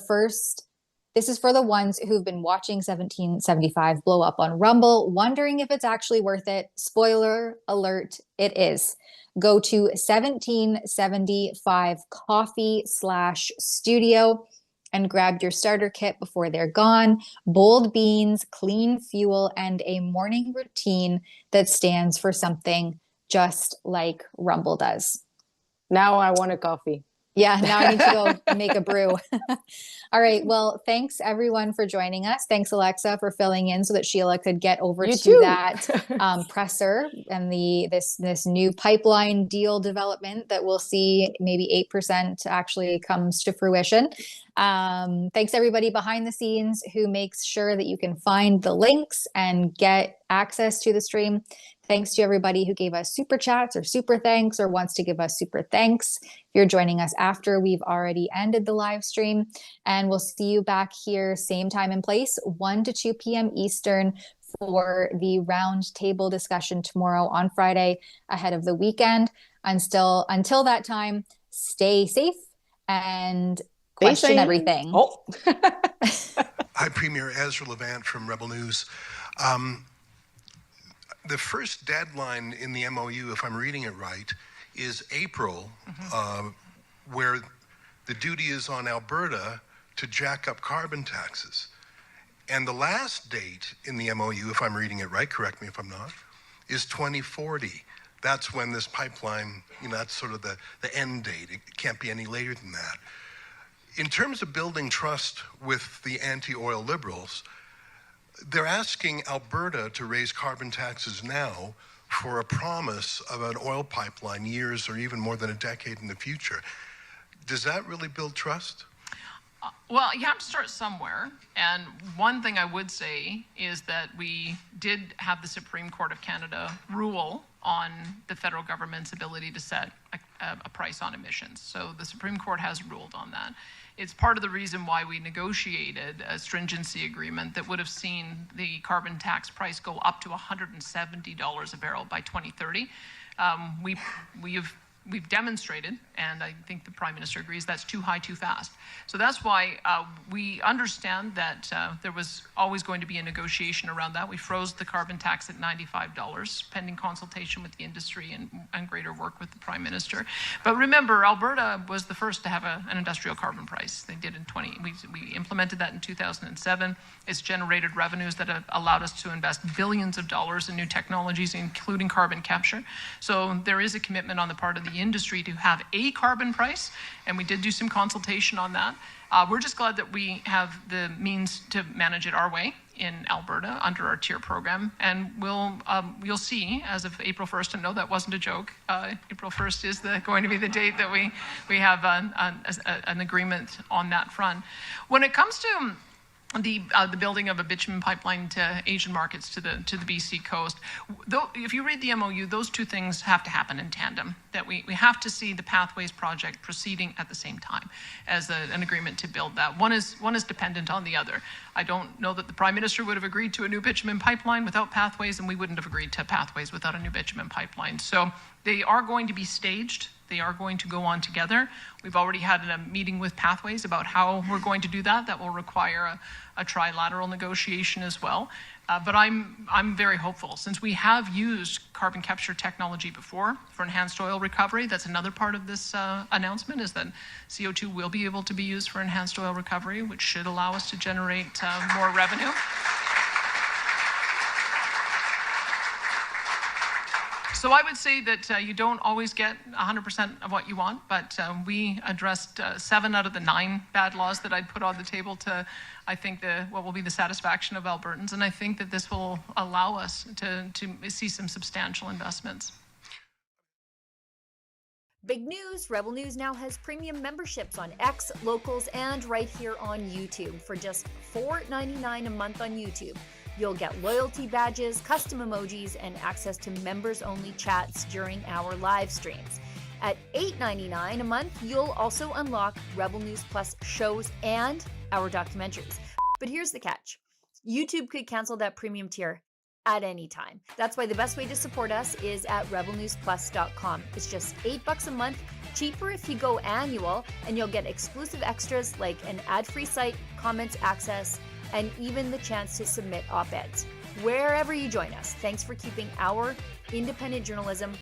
ones who've been watching 1775 blow up on Rumble, wondering if it's actually worth it. Spoiler alert, it is. Go to 1775coffee/studio and grabbed your starter kit before they're gone. Bold beans, clean fuel, and a morning routine that stands for something just like Rumble does. Now I want a coffee. Yeah, now I need to go make a brew. All right. Well, thanks everyone for joining us. Thanks, Alexa, for filling in so that Sheila could get over to that presser and this new pipeline deal development that we'll see maybe 8% actually comes to fruition. Thanks everybody behind the scenes who makes sure that you can find the links and get access to the stream. Thanks to everybody who gave us super chats or super thanks or wants to give us super thanks. If you're joining us after we've already ended the live stream, and we'll see you back here, same time and place, 1 to 2 p.m. Eastern for the round table discussion tomorrow on Friday ahead of the weekend. Until that time, stay safe and question everything. Oh. Hi, Premier Ezra Levant from Rebel News. The first deadline in the MOU, if I'm reading it right, is April, where the duty is on Alberta to jack up carbon taxes. And the last date in the MOU, if I'm reading it right, correct me if I'm not, is 2040. That's when this pipeline, that's sort of the end date. It can't be any later than that. In terms of building trust with the anti-oil liberals, they're asking Alberta to raise carbon taxes now for a promise of an oil pipeline years or even more than a decade in the future. Does that really build trust? Well, you have to start somewhere. And one thing I would say is that we did have the Supreme Court of Canada rule on the federal government's ability to set a price on emissions. So the Supreme Court has ruled on that. It's part of the reason why we negotiated a stringency agreement that would have seen the carbon tax price go up to $170 a barrel by 2030. We've demonstrated, and I think the Prime Minister agrees, that's too high, too fast. So that's why we understand that there was always going to be a negotiation around that. We froze the carbon tax at $95, pending consultation with the industry and greater work with the Prime Minister. But remember, Alberta was the first to have an industrial carbon price. They did we implemented that in 2007. It's generated revenues that have allowed us to invest billions of dollars in new technologies, including carbon capture. So there is a commitment on the part of the industry to have a carbon price, and we did do some consultation on that. We're just glad that we have the means to manage it our way in Alberta under our tier program, and you'll see as of April 1st, and no, that wasn't a joke. April 1st is going to be the date that we have an agreement on that front. When it comes to the building of a bitumen pipeline to Asian markets to the BC coast. Though, if you read the MOU, those two things have to happen in tandem. That we have to see the Pathways project proceeding at the same time as an agreement to build that. One is dependent on the other. I don't know that the Prime Minister would have agreed to a new bitumen pipeline without Pathways, and we wouldn't have agreed to Pathways without a new bitumen pipeline. So they are going to be staged. They are going to go on together. We've already had a meeting with Pathways about how we're going to do that. That will require a trilateral negotiation as well. But I'm very hopeful. Since we have used carbon capture technology before for enhanced oil recovery, that's another part of this announcement, is that CO2 will be able to be used for enhanced oil recovery, which should allow us to generate more revenue. So I would say that you don't always get 100% of what you want, but we addressed 7 out of the 9 bad laws that I'd put on the table to, I think, what will be the satisfaction of Albertans. And I think that this will allow us to see some substantial investments. Big news, Rebel News now has premium memberships on X, Locals, and right here on YouTube. For just $4.99 a month on YouTube, you'll get loyalty badges, custom emojis, and access to members-only chats during our live streams. At $8.99 a month, you'll also unlock Rebel News Plus shows and our documentaries. But here's the catch. YouTube could cancel that premium tier at any time. That's why the best way to support us is at rebelnewsplus.com. It's just $8 a month, cheaper if you go annual, and you'll get exclusive extras like an ad-free site, comments access, and even the chance to submit op-eds. Wherever you join us, thanks for keeping our independent journalism